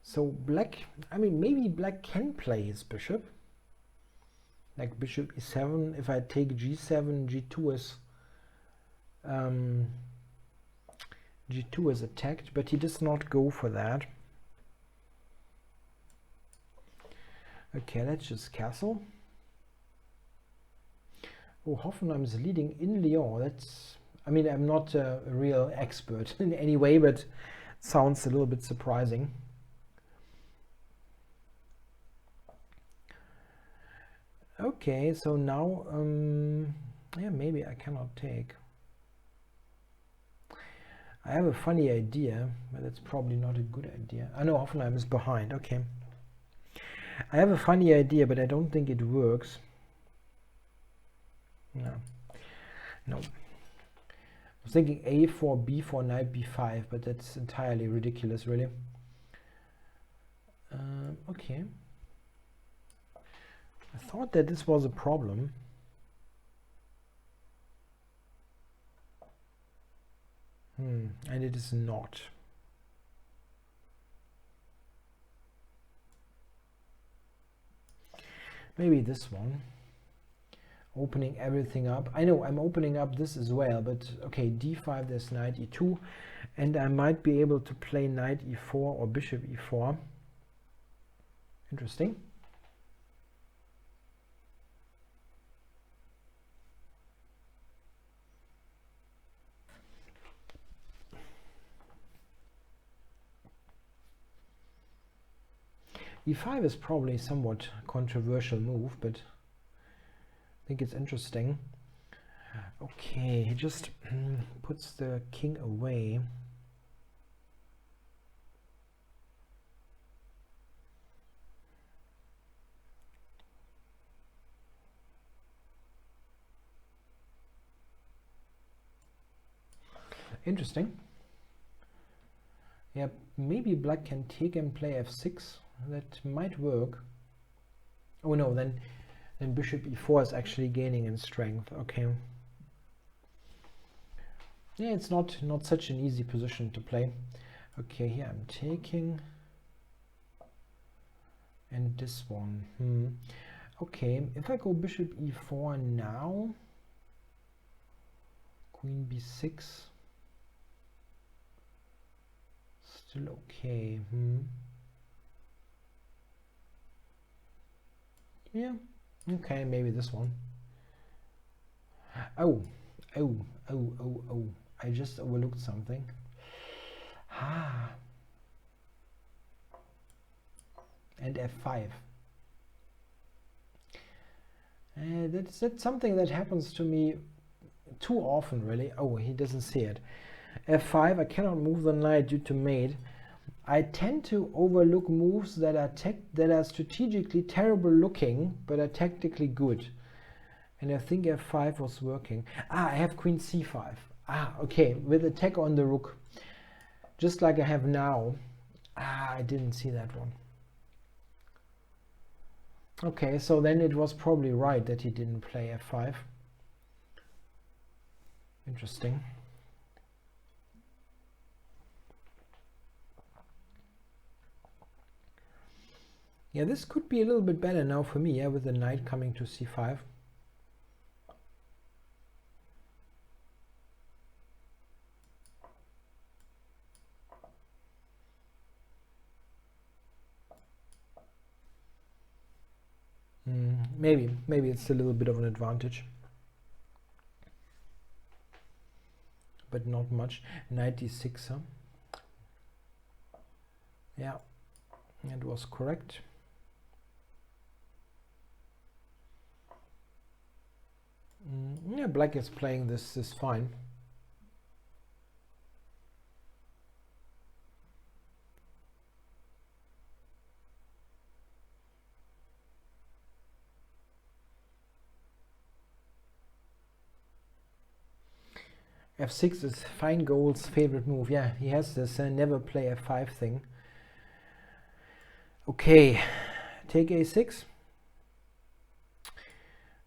So black, I mean, maybe black can play his bishop. Like bishop e7, if I take g7, g2 is attacked, but he does not go for that. Okay, let's just castle. Oh, Hoffenheim is leading in Lyon. That's, I mean, I'm not a real expert in any way, but sounds a little bit surprising. Okay, so now, yeah, maybe I cannot take. I have a funny idea, but it's probably not a good idea. I know Hoffenheim is behind. Okay. I have a funny idea, but I don't think it works. No. I was thinking a4, b4, knight b5, but that's entirely ridiculous, really. Okay. I thought that this was a problem. And it is not. Maybe this one. Opening everything up. I know I'm opening up this as well, but okay, d5, there's knight e2, and I might be able to play knight e4 or bishop e4. Interesting. e5 is probably a somewhat controversial move, but I think it's interesting. Okay, he just puts the king away. Interesting. Yeah, maybe black can take and play f6. That might work. Oh no, then bishop e4 is actually gaining in strength. Okay. Yeah, it's not such an easy position to play. Okay, here I'm taking, and this one. Okay, if I go bishop e4 now, queen b6, still okay. Yeah, okay, maybe this one. Oh, I just overlooked something. And f5. That's something that happens to me too often, really. Oh, he doesn't see it. f5, I cannot move the knight due to mate. I tend to overlook moves that are strategically terrible looking, but are tactically good. And I think f5 was working. I have queen c5. Okay, with attack on the rook, just like I have now. I didn't see that one. Okay, so then it was probably right that he didn't play f5. Interesting. Yeah, this could be a little bit better now for me, yeah, with the knight coming to c5. Maybe it's a little bit of an advantage, but not much. Knight d6, huh? Yeah, it was correct. Yeah, black is playing this is fine. f6 is Feingold's favorite move. Yeah, he has this never play f5 thing. Okay, take a6.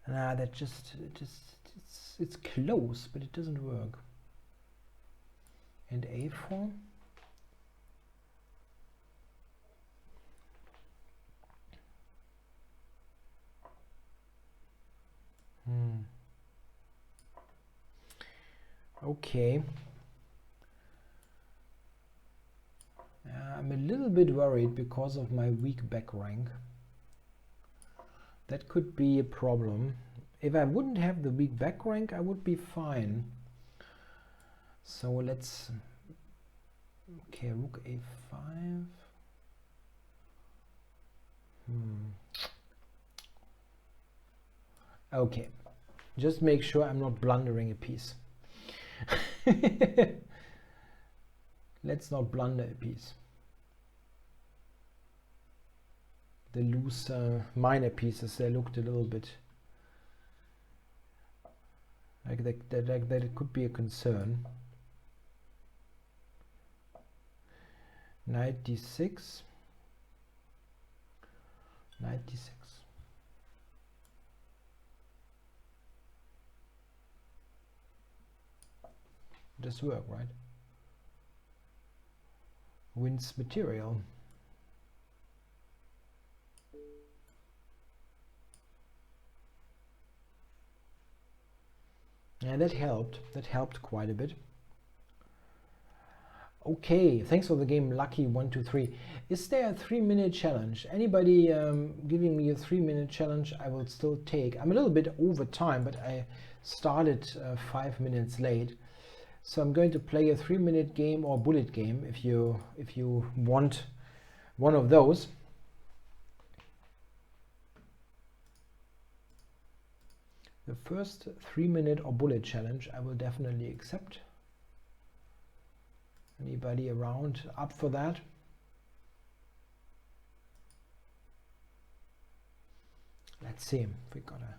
That it's close, but it doesn't work. And a4. Okay. I'm a little bit worried because of my weak back rank. That could be a problem. If I wouldn't have the weak back rank, I would be fine. So let's... Okay, rook a5. Okay, just make sure I'm not blundering a piece. Let's not blunder a piece. The loose minor pieces, they looked a little bit like that it could be a concern. Knight d6. Knight d6. Does work, right? Wins material. Yeah, that helped. That helped quite a bit. Okay, thanks for the game, Lucky123. Is there a 3-minute challenge? Anybody giving me a 3-minute challenge, I will still take. I'm a little bit over time, but I started 5 minutes late. So I'm going to play a 3-minute game or bullet game if you want one of those. The first 3-minute or bullet challenge I will definitely accept. Anybody around up for that? Let's see if we got a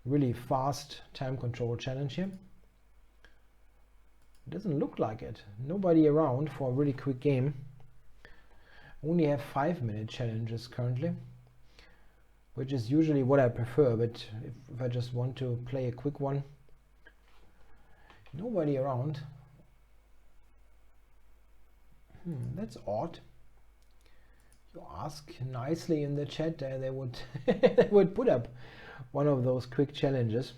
really fast time control challenge here. It doesn't look like it. Nobody around for a really quick game. Only have 5-minute challenges currently, which is usually what I prefer, but if I just want to play a quick one, nobody around. That's odd. ask nicely in the chat, they would they would put up one of those quick challenges.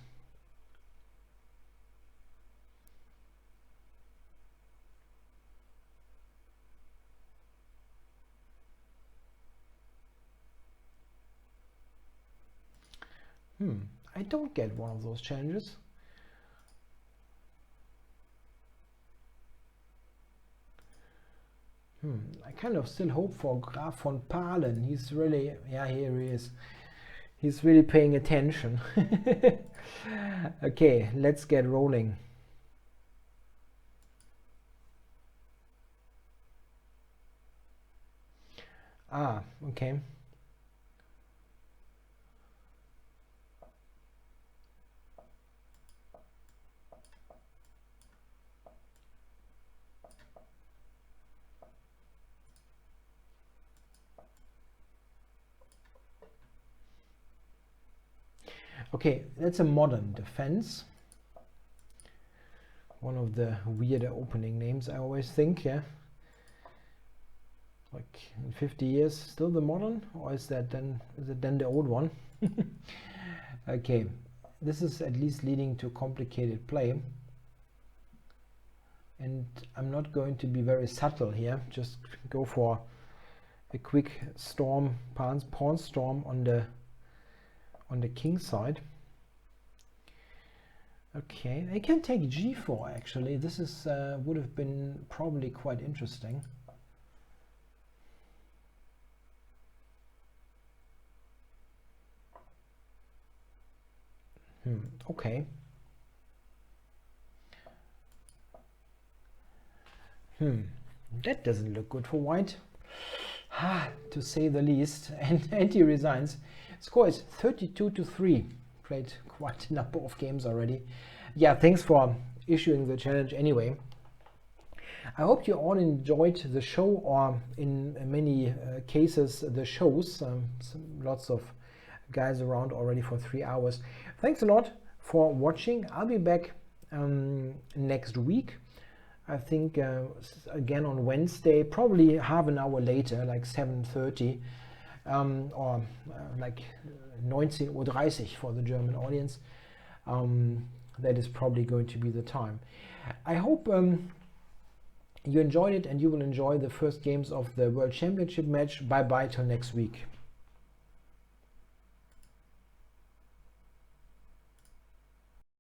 I don't get one of those challenges. I kind of still hope for Graf von Pahlen. He's really, yeah, here he is. He's really paying attention. Okay, let's get rolling. Ah, okay. Okay, that's a modern defense. One of the weirder opening names, I always think, yeah. Like in 50 years, still the modern, or is it then the old one? Okay, this is at least leading to complicated play. And I'm not going to be very subtle here, just go for a quick storm, pawn storm on the king side. Okay, I can take g4 actually. This is would have been probably quite interesting. Okay. That doesn't look good for white, to say the least. And he resigns. Score is 32-3. Played quite a number of games already. Yeah, thanks for issuing the challenge anyway. I hope you all enjoyed the show, or in many cases the shows. Lots of guys around already for 3 hours. Thanks a lot for watching. I'll be back next week. I think again on Wednesday, probably half an hour later, like 7:30, or like 19:30 Uhr for the German audience. That is probably going to be the time. I hope you enjoyed it, and you will enjoy the first games of the World Championship match. Bye bye till next week.